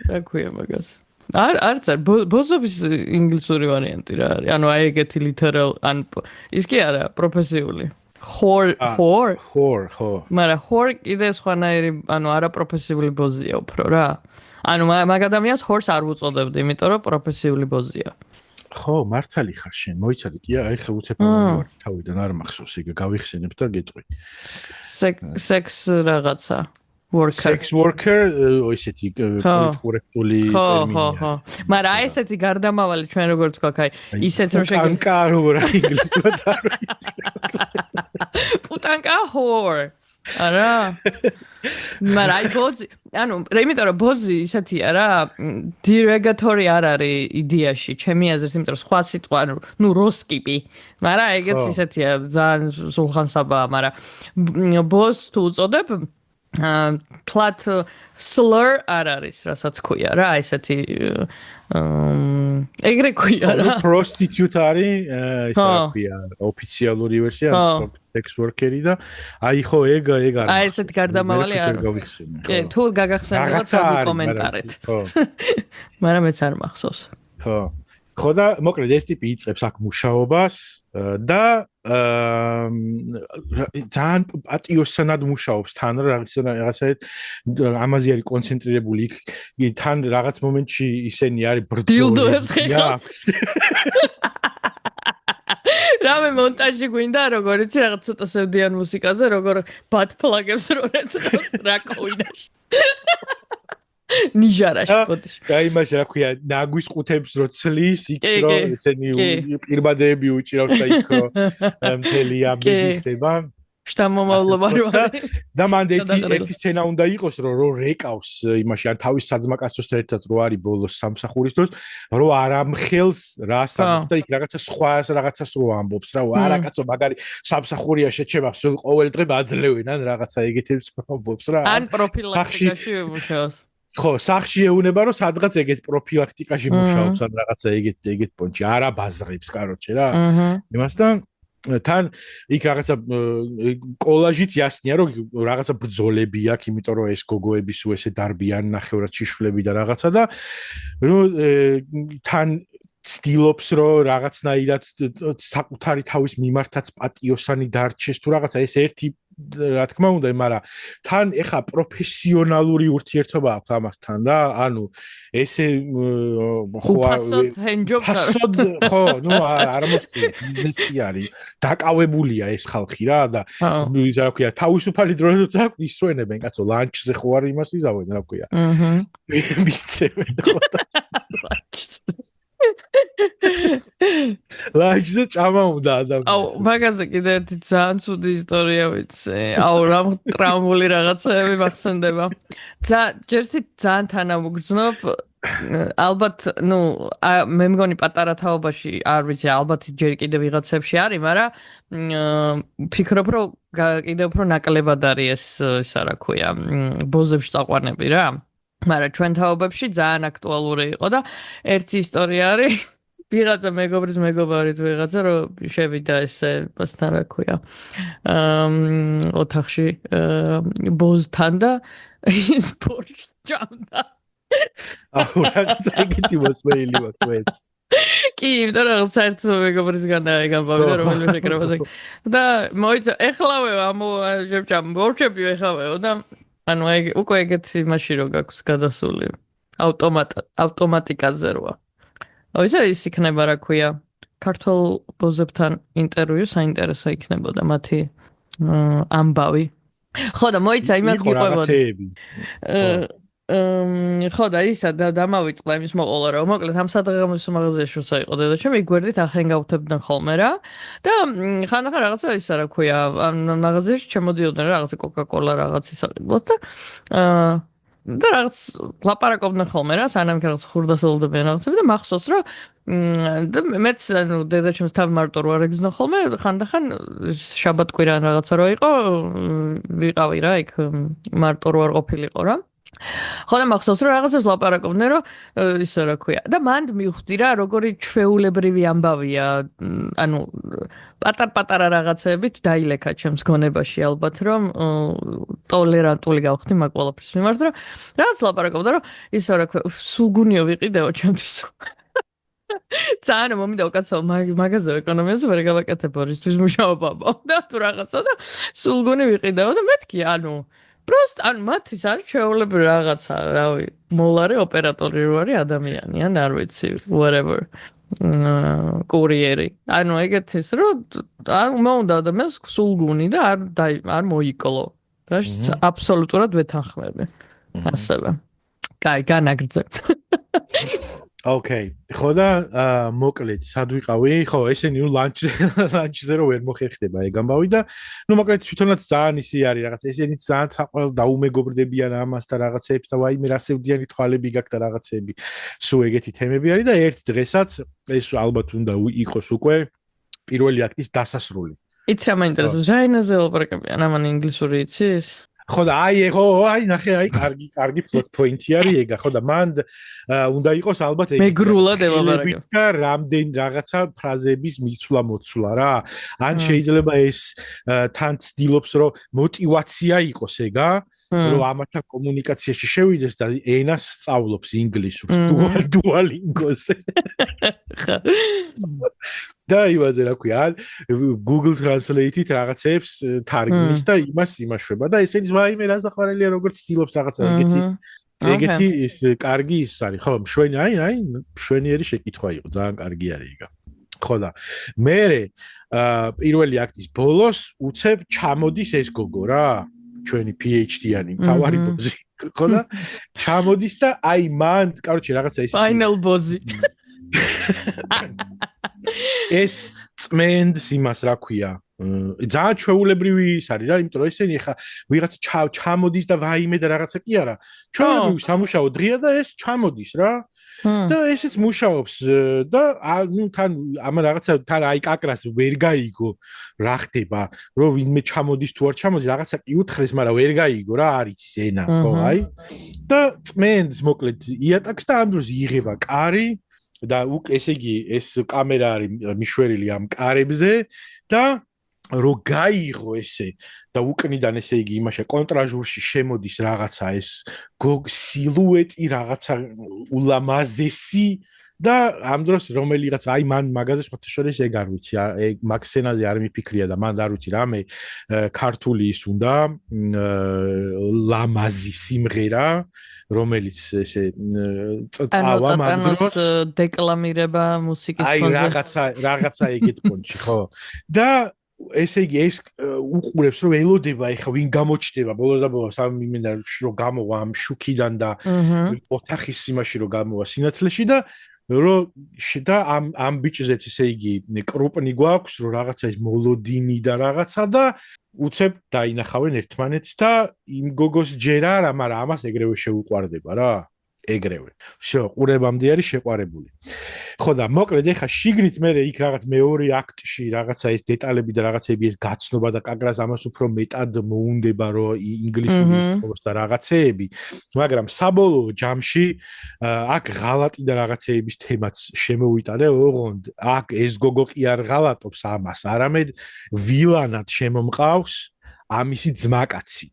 რა ქვია მაგას? არც ბოზობის ინგლისური ვარიანტი რა არის. ანუ აი ეგეთი literal ან ის კი არა პროფესიული. Whore. ხო. მაგრამ whore კიდე სხვანაირი, ანუ არაპროფესიული ბოზია უფრო რა. ანუ მაგ ადამიანს whore-ს არ უწოდებდი, იმიტომ რომ პროფესიული ბოზია. ხო, მართალი ხარ შენ. მოიცადი, კი, აი ხე უცებავანი ვარ. თავიდან არ მახსოვს იგი, გავიხსენებ და გეტყვი. Sex რაღაცა. Worker. Sex worker, ისეთი პოლიტკორექტული ტერმინია. ხო. მაგრამ აი ესეთი გარდამავალი ჩვენ როგორც ვქვა, აი ისეც რომ პუტანკა როგორ ინგლისურად არ ვიცი. პუტანკა whore. არა. მაგრამ აი ბოზი, ანუ იმიტომ რომ ბოზი ისეთია რა, დირეგატორი არ არის იდეაში, ჩემი აზრით, იმიტომ რომ სხვა სიტყვა, ანუ როსკიპი. მაგრამ ეგეც ისეთია, ძალიან სულხან-საბაა, მაგრამ ბოზს თუ უწოდებ თლათ slur არ არის, რასაც ქვია რა, ესეთი ეგრე ქვია რა. Prostitute არის, ეს რა ქვია, ოფიციალური ვერსია, sex worker-ი და აი ხო ეგ არის. აი ესეთი გარდამავალი არ. კი, თუ გაგახსენებთ კომენტარით. ხო. მაგრამ მეც არ მახსოვს. ხო. ხო და მოკლედ ეს ტიპი იწყებს აქ მუშაობას და ძალიან პატიოსანად მუშაობს თან რაღაცა ამაზე არის კონცენტრირებული იქ თან რაღაც მომენტში ისენი არის ბრძოლები რამე მონტაჟი გვინდა როგორ იცი რაღაც ცოტა სევდიან მუსიკაზე როგორ ბად ფლაგებს რო ეცხავს რაკოვინაში ნიჟარაში კოდში. აი იმაში რა ქვია, ნაგვის ყუთებს რო ცლის, იქ რო ესენი პირბადეები უჭირავს და იქ რო მთელი ამბები ხდება. შთამომავლობა რო არის. და მანდ ერთი სცენა უნდა იყოს, რომ რეკავს იმაში, ან თავის საძმაკაცოსთან ერთად რო არის ბოლოს სამსახურის დროს, რო არ ამხელს რას ამბობს და იქ რაღაცას რო ამბობს რა, არა კაცო, მაგარი სამსახურია შეჩება, ყოველ დღე აძლევენ ან რაღაცა ეგეთებს ამბობს რა. ან პროფილაქტიკაში მუშაობს. ხო, სახში ეუნება რომ სადღაც ეგეთ პროფილაქტიკაში მუშაობს ან რაღაცა ეგეთ პონჩი, არა ბაზრებს, კაროჩე რა. იმასთან თან იქ რაღაცა კოლაჟიც ясნია რომ რაღაცა ბრძოლები აქვს, იმიტომ რომ ეს გოგოები სულ ესე დარბიან ნახევრად შიშვლები და რაღაცა და თან ცდილობს რომ რაღაცნაირად საკუთარი თავის მიმართაც პატიოსანი დარჩეს თუ რაღაცა ეს ერთი რა თქმა უნდა, მაგრამ თან ეხა პროფესიონალური ურთიერთობა აქვს ამასთან და ანუ ესე ხო, ნუ არ მოსწია ბიზნესი არის, დაკავებულია ეს ხალხი რა და ისა რა ქვია, თავისუფალი დროსაც აქვს ისვენებენ, კაცო, ლანჩზე ხო არ იმას იზავენ, რა ქვია. მისცემენ ხო და ლაჯზე ჭამა უნდა ადამიანს. აუ, მაგაზე კიდე ერთი ძალიან ცუდი ისტორია ვიცი. აუ, რა ტრაუმული რაღაცები მახსენდება. ჯერსი ძალიან თანამოგრძნობ. ალბათ, ნუ, მე მგონი პატარა თაობაში, არ ვიცი, ალბათ ჯერ კიდე ვიღაცებში არის, მაგრამ ფიქრობ, რომ კიდე უფრო ნაკლებად არის ისა რა ქვია, ბოზებში წაყვანები რა. მაგრამ ჩვენ თაობებში ძალიან აქტუალური იყო და ერთი ისტორია არის ვიღაცა მეგობრის მეგობარი თუ ვიღაცა რომ შევიდა ესე მასთან რა ქვია ოთახში ბოზთან და ის ბორშს ჭამდა აუ რაღაცა ეგეთი მოსმენილი მაქვს კი იმიტომ რომ საერთოდ მეგობრისგან გამოვიდა რომელიც ეკრებოდა და მოიცა ეხლავე ამოაჟებჭამ ბორშები ეხავეო და ანუ უკვე ეგეთი მაშინ რო გაქვს გადასული ავტომატიკაზე როა. ისა ის იქნება რა ქვია ქართულ ბოზებთან ინტერვიუ საინტერესო იქნებოდა მათი ამბავი. ხო და მოიცა იმას გიყვებოდი. ხო და ისა დამავიწყდა იმის მოყოლა რომ მოკლედ ამ სადღამოსო მაღაზიაში როცა იყო დედაჩემი გვერდით ახენგავთებდნენ ხოლმე რა და ხანდახან რაღაცა ისა რა ქვია ამ მაღაზიაში ჩემოდიოდნენ რაღაცა კოკა-კოლა რაღაც ისაყიდლად და რაღაც ლაპარაკობდნენ ხოლმე რა სანამ რაღაც ხურდასოლდებიან რაღაცები და მახსოვს რომ და მეც ანუ დედაჩემს თავი მარტო რო არ ეგზნო ხოლმე ხანდახან შაბათკვირა რაღაცა რო იყო ვიყავი რა იქ მარტო რო არ ყოფილიყო რა ხო და მახსოვს რომ რაღაცებს ლაპარაკობდნენ რომ ისე რა ქვია და მანდ მივხვდი რა როგორი ჩვეულებრივი ამბავია ანუ პატარ-პატარა რაღაცეებით დაილექა ჩემს გონებაში ალბათ რომ ტოლერანტული გავხდი მაგ ყველაფრის მიმართ რომ რაღაც ლაპარაკობდა რომ ისე რა ქვია სულ გუნიო ვიყიდეო ჩემთვის ძალიან მომიდა უკაცო მაგაზე ეკონომიაზე ვერ გავაკეთებ ორისთვის მუშაობა და თუ რაღაცა და სულგუნი ვიყიდაო და მეთქი ანუ просто ან მათთვის არის ჩვეულებრივი რაღაცა რავი მოლარე ოპერატორი რო არის ადამიანი ან არ ვიცი whatever კურიერი ანუ ეგეთის რომ არ მოუნდა ადამიანს სულგუნი და არ მოიკლო რაც აბსოლუტურად ვეთანხმები ასევე კაი განაგრძებ Okay. ხო და მოკლედ სად ვიყავი? ხო, ესენი ლანჩზე რო ვერ მოხერხდება ეგ ამბავი და მოკლედ თვითონაც ძალიან ისი არის რაღაც ესენიც ძალიან საყვალ დაუმეგობრდებიან ამას და რაღაცებს და ვაიმე რასევდიანი თვალები გაქვს და რაღაცები. სულ ეგეთი თემები არის და ერთ დღესაც ეს ალბათ უნდა იყოს უკვე პირველი აქტის დასასრული. იცი რა მაინტერესებს? რა ენაზე ელაპარაკებიან? ამან ინგლისური იცის? ხო და აი ნახე კარგი პლოტ პოინტი არის ეგა ხო და მან უნდა იყოს ალბათ ეგ მეგრულად ელაპარაკებს და რამდენ რაღაცა ფრაზების მიცვლა მოცვლა რა ან შეიძლება ეს თან ცდილობს რომ мотивация იყოს ეგა რომ ამათან კომუნიკაციაში შევიდეს და ენას სწავლობს ინგლისურს duolingo-ს და იმაზე რა ქვია Google Translate-ით რაღაცებს თარგმნის და იმას იმაშვება და ესეც ვაიმე რა საყვარელია როგორც ცდილობს რაღაცა ეგეთი ის კარგი ის არის ხო მშვენი მშვენიერი შეკითხვა იყო ძალიან კარგი არის ეგა ხო და მე პირველი აქტის ბოლოს უცებ ჩამოდის ეს გოგო რა ჩვენი PhD-იანი თავარი ბოზი ხო და ჩამოდის და აი მან კაროჩე რაღაცა ის final ბოზი ეს წმენდს იმას რა ქვია ძალიან ჩვეულებრივი ის არის რა იმიტომ რომ ესენი ხა ვიღაც ჩამოდის და ვაიმე და რაღაცა კი არა ჩვეულებრივი სამუშაო დღეა და ეს ჩამოდის რა და ესეც მუშაობს და ნუ თან ამ რაღაცა თან აი კაკრას ვერ გაიგო რა ხდება რომ ვინმე ჩამოდის თუ არ ჩამოდის რაღაცა კი უთხრეს მაგრამ ვერ გაიგო რა არის ის ენა ხო აი და წმენდს მოკლედ იატაკს და ამ დროს იღება კარი და ესე იგი ეს კამერა არის მიშვერილი ამ კარებზე და რო გაიღო ესე და უკნიდან ესე იგი იმაშა კონტრაჟურში შემოდის რაღაცა ეს სილუეტი რაღაცა ულამაზესი და ამ დროს რომელიღაც აი მან მაგაზე შეხოთაშორის ეგ არ ვიცი ეგ მაქსენაზე არ მიფიქრია და მან არ ვიცი რამე ქართული ის უნდა ლამაზი სიმღერა რომელიც ესე წავა მაგდროს დეკლამირება მუსიკის ფონზე აი რაღაცა ეგეთ პონჩი ხო და ესე იგი ეს უყურებს რომ ელოდება ეხა ვინ გამოჩდება ბოლოს და ბოლოს ამ იმენა რომ გამოვა ამ შუქიდან და ოთახის იმაში რომ გამოვა სინათლეში და რომ და ამ ბიჭზეც ესე იგი კრუპნი გვაქვს რომ რაღაცა ის მოლოდინი და რაღაცა და უცებ დაინახავენ ერთმანეთს და იმ გოგოს ჯერ არა მაგრამ ამას ეგრევე შეუყვარდება რა ეგრევე. всё, ყურებამდე არის შეყვარებული. ხო და მოკლედ ეხა შიგნით მე იქ რაღაც მეორე აქტში რაღაცა ეს დეტალები და რაღაცები ეს გაცნობა და კაკრას ამას უფრო მეტად მოუნდება რომ ინგლისური ისწავლოს და რაღაცეები, მაგრამ საბოლოო ჯამში აქ ღალატი და რაღაცეების თემაც შემოვიტანე, ოღონდ აქ ეს გოგო კი არ ღალატობს ამას, არამედ ვილანად შემომყავს ამისი ძმაკაცი,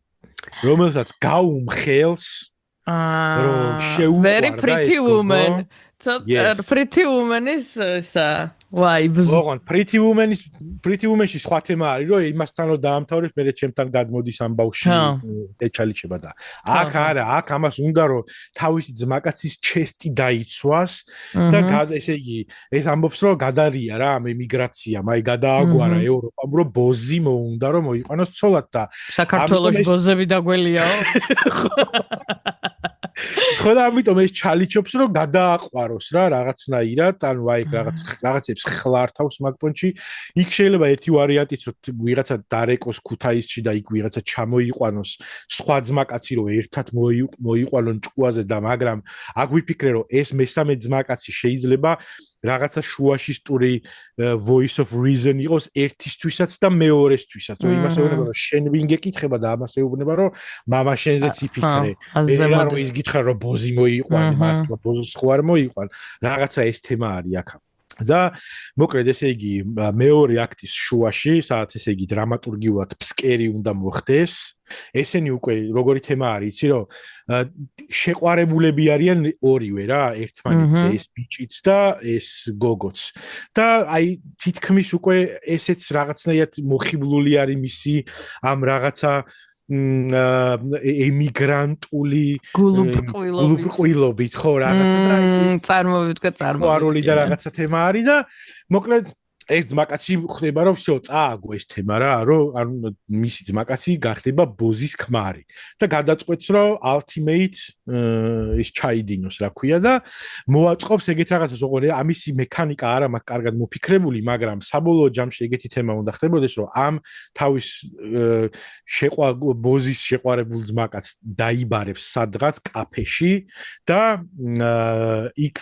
რომელსაც გაუმხელს very pretty woman. Pretty woman is vibes. ოღონდ pretty woman-ში სხვა თემა არის, რომ იმასთან რომ დაამთავრებს, მე ჩემთან გადმოდის ამ ბავშვი ეჩალიჩება და აქ არა, აქ ამას უნდა რომ თავისი ძმაკაცის ჩესტი დაიცვას და ესე იგი ეს ამბობს რომ გადარია რა ამ ემიგრაცია, მაი გადააგვარა ევროპამ, რომ ბოზი მოუნდა რომ მოიყვანოს ცოლად და საქართველოს ბოზები დაგველიაო. ხო და ამიტომ ეს ჩალიჩობს რომ გადააყვაროს რა რაღაცნაირად ანუ აი რაღაცებს ხლართავს მაგპონჩი იქ შეიძლება ერთი ვარიანტიც რომ ვიღაცა დარეკოს ქუთაისში და იქ ვიღაცა ჩამოიყვანოს სხვა ძმაკაცი რომ ერთად მოიყვანონ ჭკუაზე და მაგრამ აქ ვიფიქრე რომ ეს მესამე ძმაკაცი შეიძლება რაღაცა შუაშისტური voice of reason იყოს ერთისთვისაც და მეორესთვისაც რომ იმას ეუბნება რომ შენ ვინ გეკითხება და ამას ეუბნება რომ მამა შენზეც იფიქრე ერა რომ ის გითხრა რომ ბოზი მოიყვანე მართლა ბოზს ხო არ მოიყვან რაღაცა ეს თემა არის აქ და მოკლედ ესე იგი მეორე აქტის შუაში, სადაც ესე იგი დრამატურგიულად ფსკერი უნდა მოხდეს, ესენი უკვე როგორი თემა არის, იცი რომ შეყვარებულები არიან ორივე რა, ერთმანეთზე, ეს ბიჭიც და ეს გოგოც. და აი თითქმის უკვე ესეც რაღაცნაირად მოხიბლული არის მისი ამ რაღაცა ემიგრანტული გულუბრყვილობით ხო რაღაცა და წარმოვიდგა წარმოვიდგა და რაღაცა თემა არის და მოკლედ ეს ძმაკაცი ხდება რომ всё წააგო ეს თემა რა რომ ანუ მისი ძმაკაცი გახდება ბოზის ქმარი და გადაწყვეტს რომ ultimate ის ჩაიდინოს რა ქვია და მოაწყობს ეგეთ რაღაცას ოღონდ ამისი მექანიკა არა მაქვს კარგად მოფიქრებული მაგრამ საბოლოო ჯამში ეგეთი თემა უნდა ხდებოდეს რომ ამ თავის ბოზის შეყვარებულ ძმაკაცს დაიბარებს სადღაც კაფეში და იქ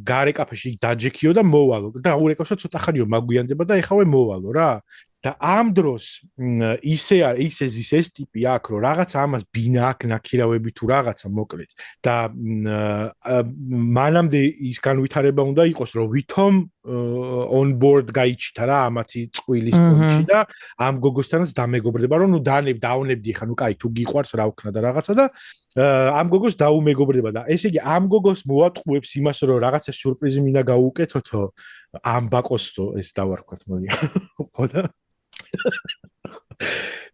გარე კაფეში დაჯექიო და მოვალო და აურეკავსო ცოტა ხანიო გვიანდება და ეხავე მოვალო რა და ამ დროს ისე ზის ეს ტიპი აქვს რომ რაღაც ამას ბინა აქვს ნაქირავები თუ რაღაცა მოკლედ და მანამდე ის განვითარება უნდა იყოს რომ ვითომ on board გაიჩიტა რა ამათი წვილის პონჩი და ამ გოგოსთანაც დამეგობრდება რომ ნუ დაუნებდი ხა ნუ კაი თუ გიყვარს რა ვქნა და რაღაცა და ამ გოგოს დაუმეგობრდება და ესე იგი ამ გოგოს მოატყუებს იმას რომ რაღაცა სიურპრიზი მინდა გაუუკეთოთო ამ ბაკოსთო ეს დავარქვათ მოდი ხო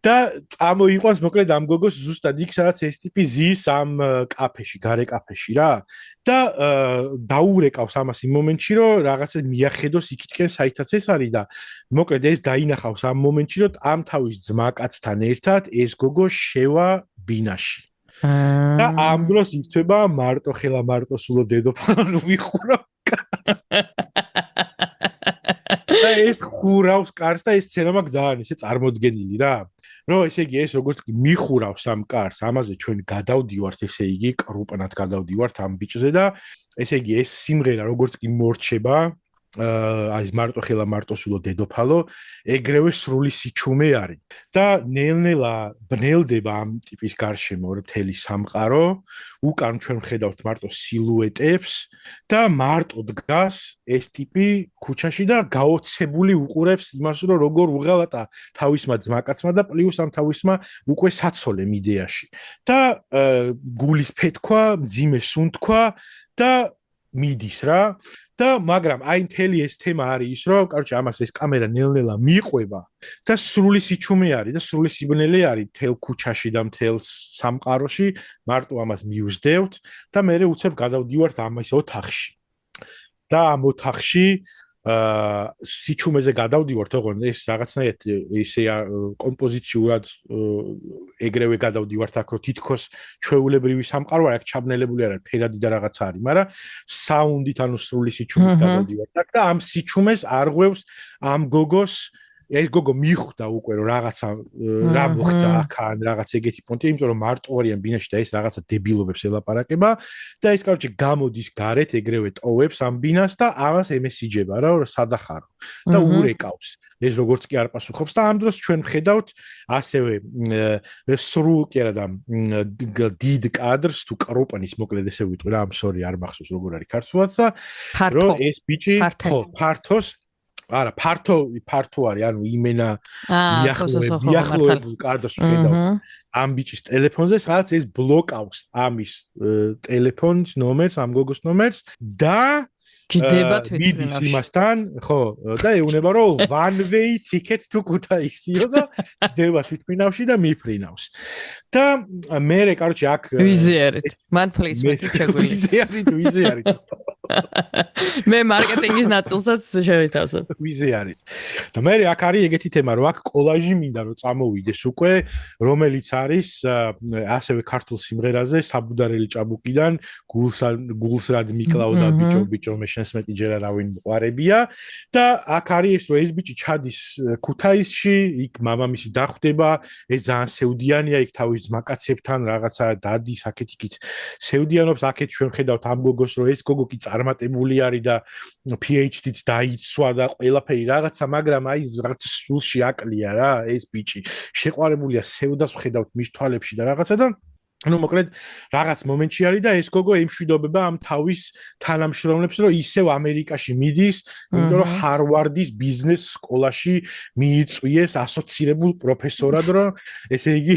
და წამოიყვანს მოკლედ ამ გოგოს ზუსტად იქ სადაც ეს ტიპი ზის ამ კაფეში, გარე კაფეში რა და დაურეკავს ამას იმ მომენტში რომ რაღაცა მიახედოს იქითკენ საითაც ეს არის და მოკლედ ეს დაინახავს ამ მომენტში რომ ამ თავის ძმაკაცთან ერთად ეს გოგო შევა ბინაში და ამ დროს ირთვება მარტო ხელა მარტო სულო დედოფალ მიხურა და ეს ხურავს კარს და ეს სცენა მაქვს ძალიან ისე წარმოდგენილი რა რომ ესე იგი ეს როგორც კი მიხურავს ამ კარს ამაზე ჩვენ გადავდივართ ესე იგი კრუპნად გადავდივართ ამ ბიჭზე და ესე იგი ეს სიმღერა როგორც კი მორჩება აი მარტო ხელა მარტო სულო დედოფალო ეგრევე სრული სიჩუმე არის და ნელ-ნელა ბნელდება ამ ტიპის გარშემო მთელი სამყარო უკან ჩვენ ვხედავთ მარტო სილუეტებს და მარტო დგას ეს ტიპი ქუჩაში და გაოცებული უყურებს იმას რომ როგორ უღალატა თავისმა ძმაკაცმა და პლუს ამ თავისმა უკვე საცოლე მიდეაში და გულის ფეთქვა მძიმე სუნთქვა და მიდის რა და მაგრამ აი მთელი ეს თემა არის ის რომ კაროჩე ამას ეს კამერა ნელ-ნელა მიყვება და სრული სიჩუმე არის და სრული სიბნელე არის მთელ ქუჩაში და მთელ სამყაროში მარტო ამას მიუძდევთ და მე უცებ გადავდივართ ამის ოთახში და ამ ოთახში სიჩუმეზე გადავდივართ ოღონდ ეს რაღაცნაირად ისე კომპოზიციურად ეგრევე გადავდივართ აქ რომ თითქოს ჩვეულებრივი სამყარო აქ ჩაბნელებული არის ფერადი და რაღაცა არის მაგრამ საუნდით ანუ სრული სიჩუმით გადავდივართ აქ და ამ სიჩუმეს არღვევს ამ გოგოს ეს გოგო მიხვდა უკვე რომ რაღაცა რა მოხდა აქან რაღაც ეგეთი პონტი იმიტომ რომ მარტო არიან ბინაში და ეს რაღაცა დებილობებს ელაპარაკება და ეს კაროჩე გამოდის გარეთ ეგრევე ტოვებს ამ ბინას და ამას ემესიჯება რა რომ სადახარო და ურეკავს ეს როგორც კი არ პასუხობს და ამ დროს ჩვენ ვხედავთ ასევე სრულ კი არა და დიდ კადრს თუ კროპანის მოკლედ ესე ვიტყვი რა ამ სორი არ მახსოვს როგორ არის ქართულად და რომ ეს ბიჭი ხო ფართოს არა ფართო არის ანუ იმენა მიახლოებულ კადრს ვხედავთ ამ ბიჭის ტელეფონზე სადაც ეს ბლოკავს ამის ტელეფონის ნომერს ამ გოგოს ნომერს და ჯდება თვითონ მიდის იმასთან ხო და ეუნება რომ one way ticket to ქუთაისიო და ჯდება თვითფრინავში და მიფრინავს და მე კაროჩე აქ ვიზიარით მან პლეისმენტი შეგვიძლია ვიზიარით მე მარკეტინგის ნაწილსაც შევითავსებ ვიზიარით და მე აქ არის ეგეთი თემა რომ აქ კოლაჟი მინდა რომ წამოვიდეს უკვე რომელიც არის ასევე ქართულ სიმღერაზე საბუდარელი ჭაბუკიდან გულს რად მიკლავ და ბიჭო მე შენს მეტი ჯერ არავინ მყარებია და აქ არის ეს რომ ეს ბიჭი ჩადის ქუთაისში იქ მამამისი დახვდება ეს ძალიან სევდიანია იქ თავის ძმაკაცებთან რაღაცა დადის აქეთ-იქით სევდიანობს აქეთ ჩვენ ხედავთ ამ გოგოს რომ ეს გოგო კი წარმატებული არის და PhD-ც დაიცვა და ყველაფერი რაღაცა მაგრამ აი რაღაცა სულში აკლია რა ეს ბიჭი შეყვარებულია სევდას ხედავთ მის თვალებში და რაღაცა და ну მოკლედ რაღაც მომენტში არის და ეს გოგო ემშვიდობება ამ თავის თანამშრომლებს რომ ისევ ამერიკაში მიდის, იმიტომ რომ ჰარვარდის ბიზნეს სკოლაში მიიწვიეს ასოცირებულ პროფესორად, რომ ესე იგი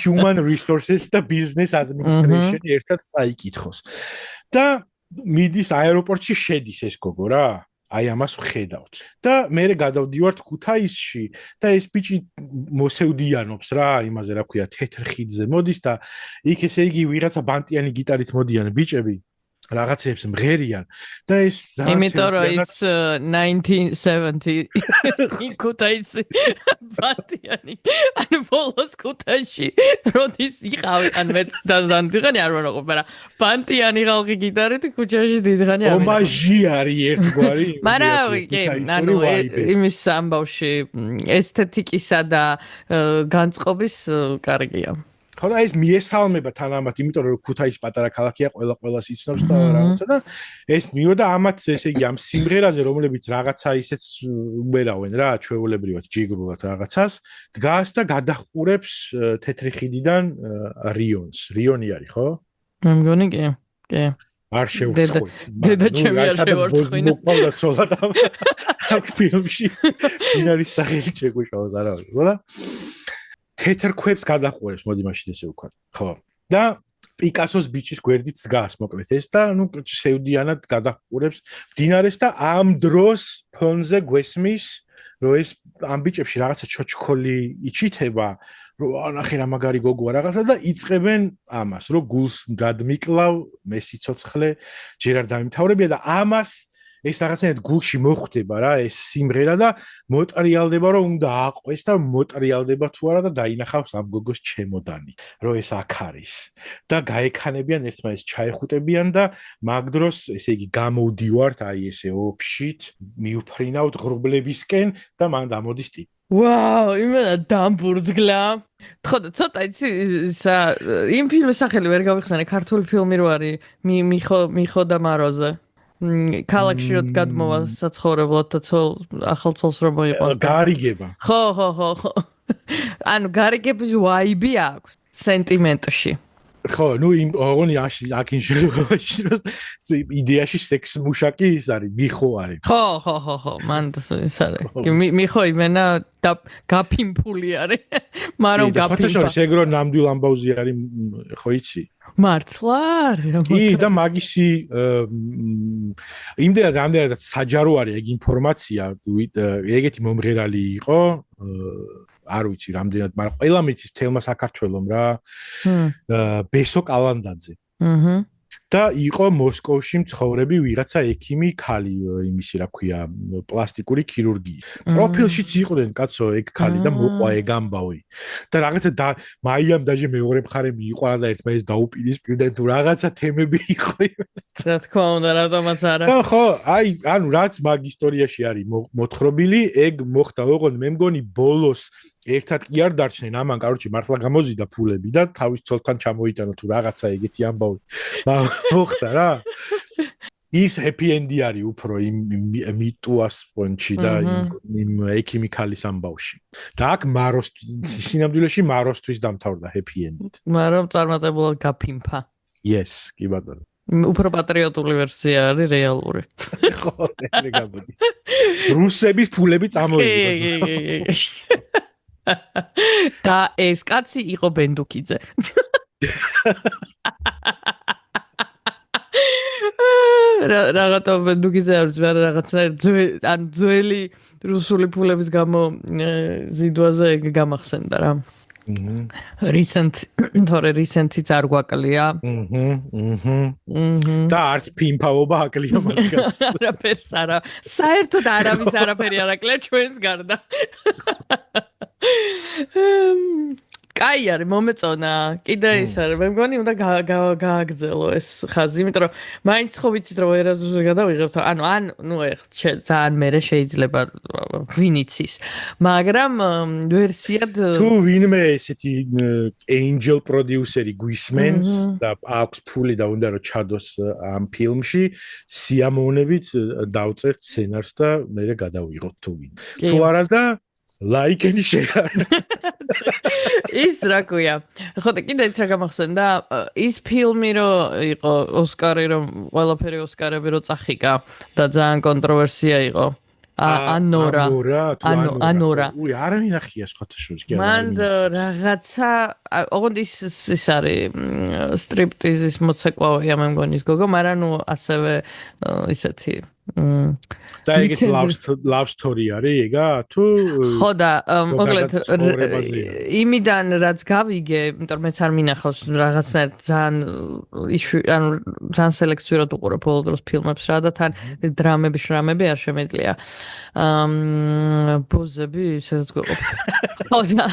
human resources და business administration ერთად წაიკითხოს. და მიდის აეროპორტში შედის ეს გოგო რა. აი ამას ვხედავთ. და მე გადავდივართ ქუთაისში და ეს ბიჭი მოსევდიანობს რა, იმაზე რა ქვია, თეთრ ხიდზე მოდის და იქ ესე იგი ვიღაცა ბანტიანი გიტარით მოდიან ბიჭები, რაღაცებს მღერიან და ეს ძალიან იმიტომ რომ ის 1970 იქუთაისი ბანტიანი ანუ ბოლოს ქუთაისში როდის იყავი ან მეც დაზანდიღანი არ ვარ მაგრამ ბანტიანი ხალხი გიტარით ქუჩაში დიდღანი არ ომაჟი არის ერთგვარი მაგრამ კი ანუ იმის ამბავში ესთეტიკისა და განწყობის კარგია ხო და ეს მიესალმება თანამად, იმიტომ რომ ქუთაისი პატარა ქალაქია, ყველას იცნობს და რაღაცა და ეს მივიდა ამათ ესე იგი ამ სიმღერაზე, რომლებიც რაღაცა ისეც უბერავენ რა, ჩვეულებრივად ჯიგრულად რაღაცას, დგას და გადახურებს თეთრი ხიდიდან რიონს. რიონი არის, ხო? მე მგონი კი. კი. არ შევწყვეტ. და ჩემი არ შევარცხინა. მოყავდა ცოლად ამ ფილმში. ინარის სახელი შეგვიშალოს არა ვიცი, ხო და თეთრ ქვებს გადახურებს, მოდი მაშინ ესე ვქვა. ხო. და პიკასოს ბიჭის გვერდით დგას მოკლედ ეს და ნუ სევდიანად გადახურებს მდინარეს და ამ დროს ფონზე გვესმის, რომ ეს ამ ბიჭებში რაღაცა ჩოჩქოლი იჩითება, რომ ანახე რა მაგარი გოგოა რაღაცა და იწყებენ ამას, რომ გულს გადმიკლავ, მე სიცოცხლე ჯერ არ დამიმთავრებია და ამას ეს რაღაცნაირად გულში მოხვდება რა ეს სიმღერა და მოტრიალდება რომ უნდა აყვეს და მოტრიალდება თუ არა და დაინახავს ამ გოგოს ჩემოდანი რომ ეს აქ არის და გაექანებიან ერთმანეთს ჩაეხუტებიან და მაგ დროს ესე იგი გამოვდივართ აი ესე ოფშით მიუფრინავთ ღრუბლებისკენ და მან დამოდის ტიპი ვაუ იმენა დამბურძგლა ხო და ცოტა იცი იმ ფილმის სახელი ვერ გავიხსენე ქართული ფილმი რო არის მიხო და მაროზე ქალაქში რომ გადმოვა საცხოვრებლად და ახალ ცოლს რომ მოიყვანს გარიგება ხო ანუ გარიგების ვაიბი აქვს სენტიმენტში ხო ნუ იმ ოღონდ აქ იდეაში სექს მუშაკი ის არის მიხო არის ხო მან ის არის მიხო იმენა და გაფიმფული არის მაგრამ გაფიმფა ეს ეგრო ნამდვილ ამბავზე არის ხო იცი მართლა კი და მაგისი იმდენად რამდენადაც საჯარო არის ეგ ინფორმაცია ეგეთი მომღერალი იყო არ ვიცი რამდენად მაგრამ ყველა მიცის თელმა საქართველოს რა ბესო კალანდაძე და იყო მოსკოვში მცხოვრები ვიღაცა ექიმი ქალი იმისი რა ქვია პლასტიკური ქირურგია პროფილშიც იყვნენ კაცო ეგ ქალი და მოყვა ეგ ამბავი და რაღაცა და მაიამ დაჟე მეორე მხარე მიიყვანა და ერთმანეთს დაუპირისპირდნენ თუ რაღაცა თემები იყო რა თქმა უნდა რატომაც არა და ხო აი ანუ რაც მაგ ისტორიაში არის მოთხრობილი ეგ მოხდა ოღონდ მე მგონი ბოლოს ერთად კი არ დარჩნენ ამან კაროჩი მართლა გამოზიდა ფულები და თავის ცოლთან ჩამოიტანა თუ რაღაცა ეგეთი ამბავი მოხდა რა ის happy end-ი არის უფრო იმ მიტუას პონჩი და იმ ექიმიკალის ამბავში და აქ სინამდვილეში მაროსთვის დამთავრდა happy end-ით მაგრამ წარმატებულად გაფიმფა yes კი ბატონო უფრო პატრიოტული ვერსია არის რეალური ხო ეგრე გამოდის რუსების ფულები წამოიღო და ეს კაცი იყო ბენდუკიძე რაღაცა ბენდუკიძე არის რაღაცა ან ძველი რუსული ფულების გამო ზიდვაზე გამახსენდა რა recent-იც არ გვაკლია და არც ფიმფაობა აკლია მაგას არაფერს არა საერთოდ არავის არაფერი არ აკლია ჩვენს გარდა კაი არის მომეწონა კიდე ის არის მე მგონი უნდა გააგრძელო ეს ხაზი იმიტომ რომ მაინც ხო ვიცით რომ ერაზუსზე გადავიღებთ ანუ ნუ ძალიან მერე შეიძლება ვინიცის მაგრამ ვერსიად თუ ვინმე ესეთი angel producer-ი გვისმენს და აქვს ფული და უნდა რომ ჩადოს ამ ფილმში სიამოვნებით დავწერთ სცენარს და მე გადავიღოთ თუ ვინ თუ არა და ლაიქენი შეარ. ის რა ქვია. ხო და კიდე ის რა გამახსენდა, ის ფილმი რო იყო ოსკარი რომ ყველაფერი ოსკარები რო წახიკა და ძალიან კონტროვერსია იყო. ანორა. უი, არ მინახია სხვათაშორის კი არა. მან რაღაცა, ოღონდ ის არის სტრიპტიზის მოცეკვავია მე მგონი ის გოგო, მაგრამ ნუ ასევე ისეთი და ეგეც love story არის ეგა თუ ხო და მოკლედ იმიდან რაც გავიგე, იმიტომ მეც არ მინახავს რაღაცნაირად ძალიან სელექციურად უყურებ ბოლო დროს ფილმებს რა და თან დრამები შრამები არ შემეძლია ბოზები ისაც გვეყოფ ხო და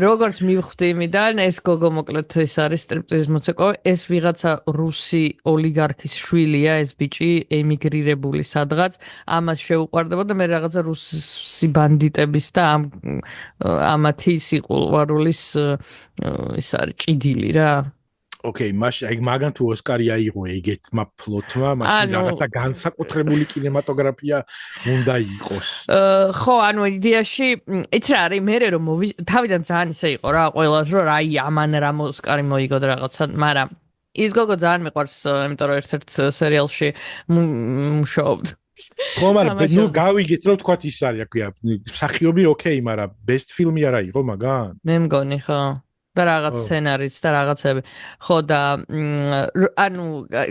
როგორც მივხვდი იმიდან ეს გოგო მოკლედ ის არის სტრიპტიზის მოცეკვავე ეს ვიღაცა რუსი ოლიგარქის შვილია ეს ბიჭი ემიგრირებული სადღაც ამას შეუყვარდება და მე რაღაცა რუსი ბანდიტების და ამათი სიყვარულის ის არის ჭიდილი რა ოკეი, მაშინ აი მაგან თუ ოსკარი აიღო ეგეთმა ფლოტმა, მაშინ რაღაცა განსაკუთრებული კინემატოგრაფია უნდა იყოს. ხო, ანუ იდეაში, იცი რა არის, მე რომ თავიდან ძალიან ისე იყო რა, ყველას რომ აი ამან რამ ოსკარი მოიგო და რაღაცა, მაგრამ ის გოგო ძალიან მიყვარს, იმიტომ რომ ერთ-ერთ სერიალში მუშაობდა. ხო, მაგრამ ნუ გავიგეთ რომ თქვა ის არის, რა ქვია, მსახიობი ოკეი, მაგრამ best film-ი არა იყო მაგან? მე მგონი, ხო. და რაღაც სცენარიც და რაღაცები. ხო და ანუ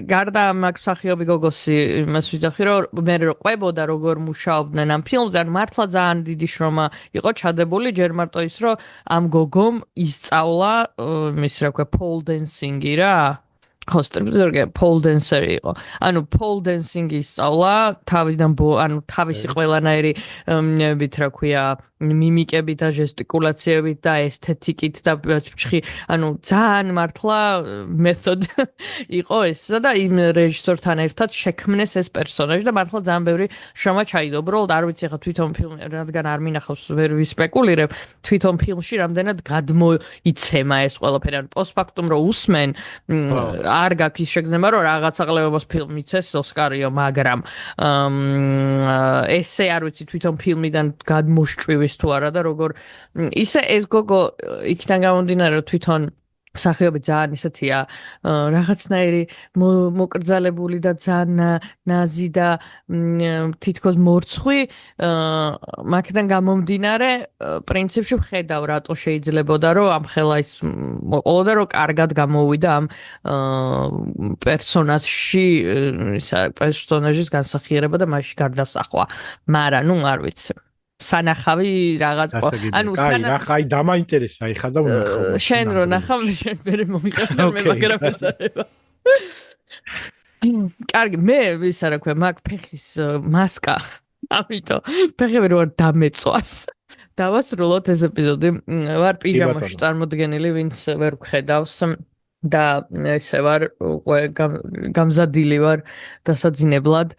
გარდა მაგ მსახიობი გოგოსი იმას ვიძახი რომ მე რო ყვებოდა როგორ მუშაობდნენ ამ ფილმზე, ანუ მართლა ძალიან დიდი შრომა იყო ჩადებული, ჯერ მარტო ის რომ ამ გოგომ ისწავლა ის რა ქვია pole dancing-ი რა. ხო, სტრიპტიზერი pole dancer-ი იყო. ანუ pole dancing-ი ისწავლა თავიდან ანუ თავისი ყველანაირი მით რა ქვია მიმიკებით და ჟესტიკულაციებით და ესთეტიკით და ანუ ძალიან მართლა მეთოდ იყო ეს და იმ რეჟისორთან ერთად შექმნეს ეს პერსონაჟი და მართლა ძალიან ბევრი შრომა ჩაიდო. უბრალოდ არ ვიცი ხა თვითონ ფილმი რადგან არ მინახავს ვერ ვისპეკულირებ თვითონ ფილმში რამდენად გადმოიცემა ეს ყველაფერი ანუ პოსტფაქტუმ რო უსმენ არ გაქვს ის შეგრძნება რომ რაღაცა ყლევებას ფილმი იცეს ოსკარიო მაგრამ ესე არ ვიცი თვითონ ფილმიდან გადმოშჭვივის თუ არა და როგორ ისე ეს გოგო იქიდან გამომდინარე რომ თვითონ მსახიობი ძალიან ისეთია რაღაცნაირი მოკრძალებული და ძალიან ნაზი და თითქოს მორცხვი მაგიდან გამომდინარე პრინციპში ვხედავ რატო შეიძლებოდა რომ ამ ხელა ის მოყოლოდა რომ კარგად გამოვიდა ამ პერსონაჟში პერსონაჟის განსახიერება და მასში გარდასახვა მაგრამ ნუ არ ვიცი სანახავი რაღაც ანუ აი დამაინტერესა ეხა და ვნახავ შენ რო ნახავ შენ ვერ მომიყევ მე მაგრამ ეს არა კარგი მე ისა რა ქვია მაგ ფეხის მასკა ამიტომ ფეხები რო დამეწვას დავასრულოთ ეს ეპიზოდი ვარ პიჟამაში წარმოდგენილი ვინც ვერ ვხედავს და ესე ვარ გამზადილი ვარ დასაძინებლად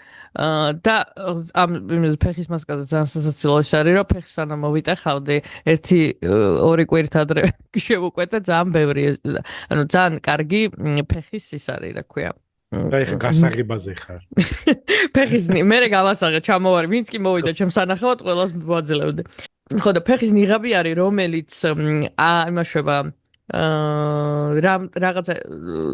და ამ ფეხის მასკაზე ძალიან სასაცილო ის არის რომ ფეხს სანამ მოვიტეხავდი 1-2 კვირით ადრე შევუკვეთე ძალიან ბევრი ანუ ძალიან კარგი ფეხის ის არის რა ქვია და ეხა გასაღებაზე ხარ ფეხის მე გავასაღე ჩამოვარი ვინც კი მოვიდა ჩემ სანახავად ყველას ვაძლევდი ხო და ფეხის ნიღაბი არის რომელიც იმაშება რაღაცა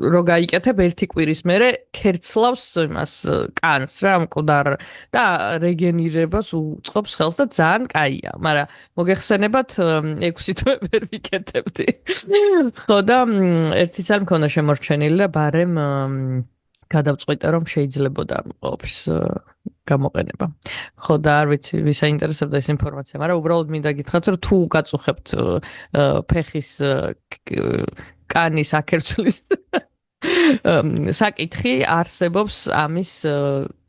რო გაიკეთებ ერთი კვირის მერე ქერცლავს იმას კანს რა მკვდარ და რეგენერირებას უწყობს ხელს და ძალიან კაია, მაგრამ მოგეხსენებათ 6 თვე ვერ ვიკეთებდი. ხო და ერთი წელი მქონდა შემორჩენილი და ბარემ გადავწყვიტე რომ შეიძლებოდა ყოფს გამოყენება. ხო და არ ვიცი ვის აინტერესებდა ეს ინფორმაცია, მაგრამ უბრალოდ მინდა გითხრათ რომ თუ გაწუხებთ ფეხის კანის აკერცვლის საკითხი არსებობს ამის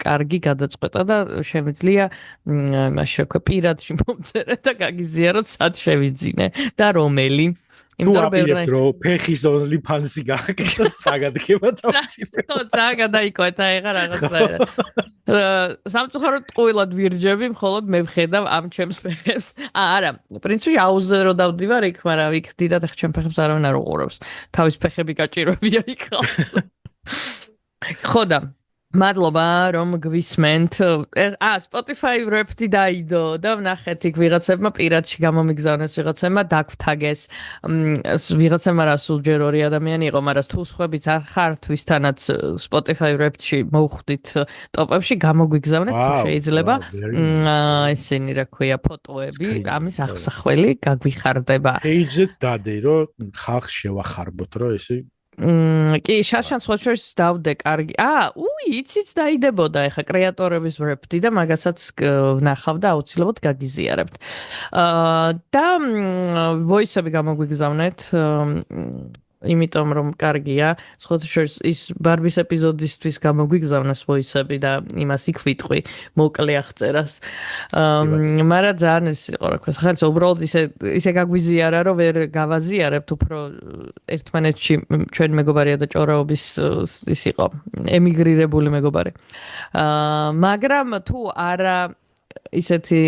კარგი გადაწყვეტა და შემიძლია იმაში რა ქვია პირადში მომწერეთ და გაგიზიაროთ სად შევიძინე და რომელი იმიტომ რომ ფეხის only ფანსი გააკეთო წაგადგება თავში. ხო, წაგადაიკვეთა ეხა რაღაცა. სამწუხაროდ ტყუილად ვირჯები, მხოლოდ მე ვხედავ ამ ჩემს ფეხებს. არა, პრინციპი აუზერო დავდივარ იქ, მაგრამ იქ დიდად ჩემ ფეხებს არავინ არ უყურებს. თავის ფეხები გაჭირვებია იქ. ხო და მადლობა რომ გვისმენთ. Spotify Wrapped დაიდო და ვნახეთ იქ ვიღაცებმა პირადში გამომიგზავნეს, ვიღაცებმა დაგვთაგეს. ვიღაცებმა რა სულ ჯერ ორი ადამიანი იყო, მაგრამ თუ სხვებიც არ ხართ, ვისთანაც Spotify Wrapped-ში მოვხვდით ტოპებში, გამოგვიგზავნეთ თუ შეიძლება. ესენი რა ქვია, ფოტოები, ამის აღსახველი გაგვიხარდება. Page-ზე დადე, რომ ხალხს შევახარბოთ, რომ ესე კი, შაშან სხვაშორის დავდე კარგი. იცით დაიდებოდა ეხა კრეატორების Wrapped და მაგასაც ვნახავ და აუცილებლად გაგიზიარებთ. და voice-ები გამოგვიგზავნეთ. იმიტომ რომ კარგია, სხვაშორის ის ბარბის ეპიზოდისთვის გამოგვიგზავნეს voice-ები და იმას იქ ვიტყვი, მოკლე აღწერას. მაგრამ ძალიან ეს იყო რა ქვია, ხანს უბრალოდ ისე გაგვიზიარა, რომ ვერ გავაზიარებთ, უფრო ერთმანეთში ჩვენ მეგობარია და ჭორაობის ის იყო, ემიგრირებული მეგობარი. მაგრამ თუ არა ისეთი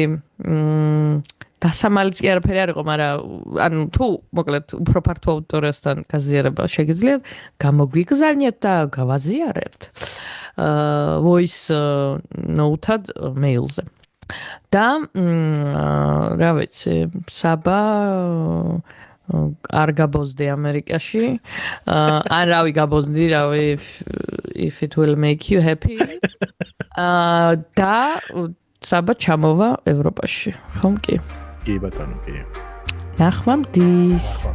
დასამალიც კი არაფერი არ იყო, მაგრამ ანუ თუ მოკლედ უფრო ფართო აუდიტორიასთან გაზიარება შეგიძლიათ, გამოგვიგზავნიათ და გავაზიარებთ. voice note-ad mail-ზე. და რა ვიცი, საბა არ გაბოზდე ამერიკაში. ან რავი გაბოზდი, რავი if it will make you happy. და საბა ჩამოვა ევროპაში. ხომ კი? კი ბატონო, კი. ნახვამდის.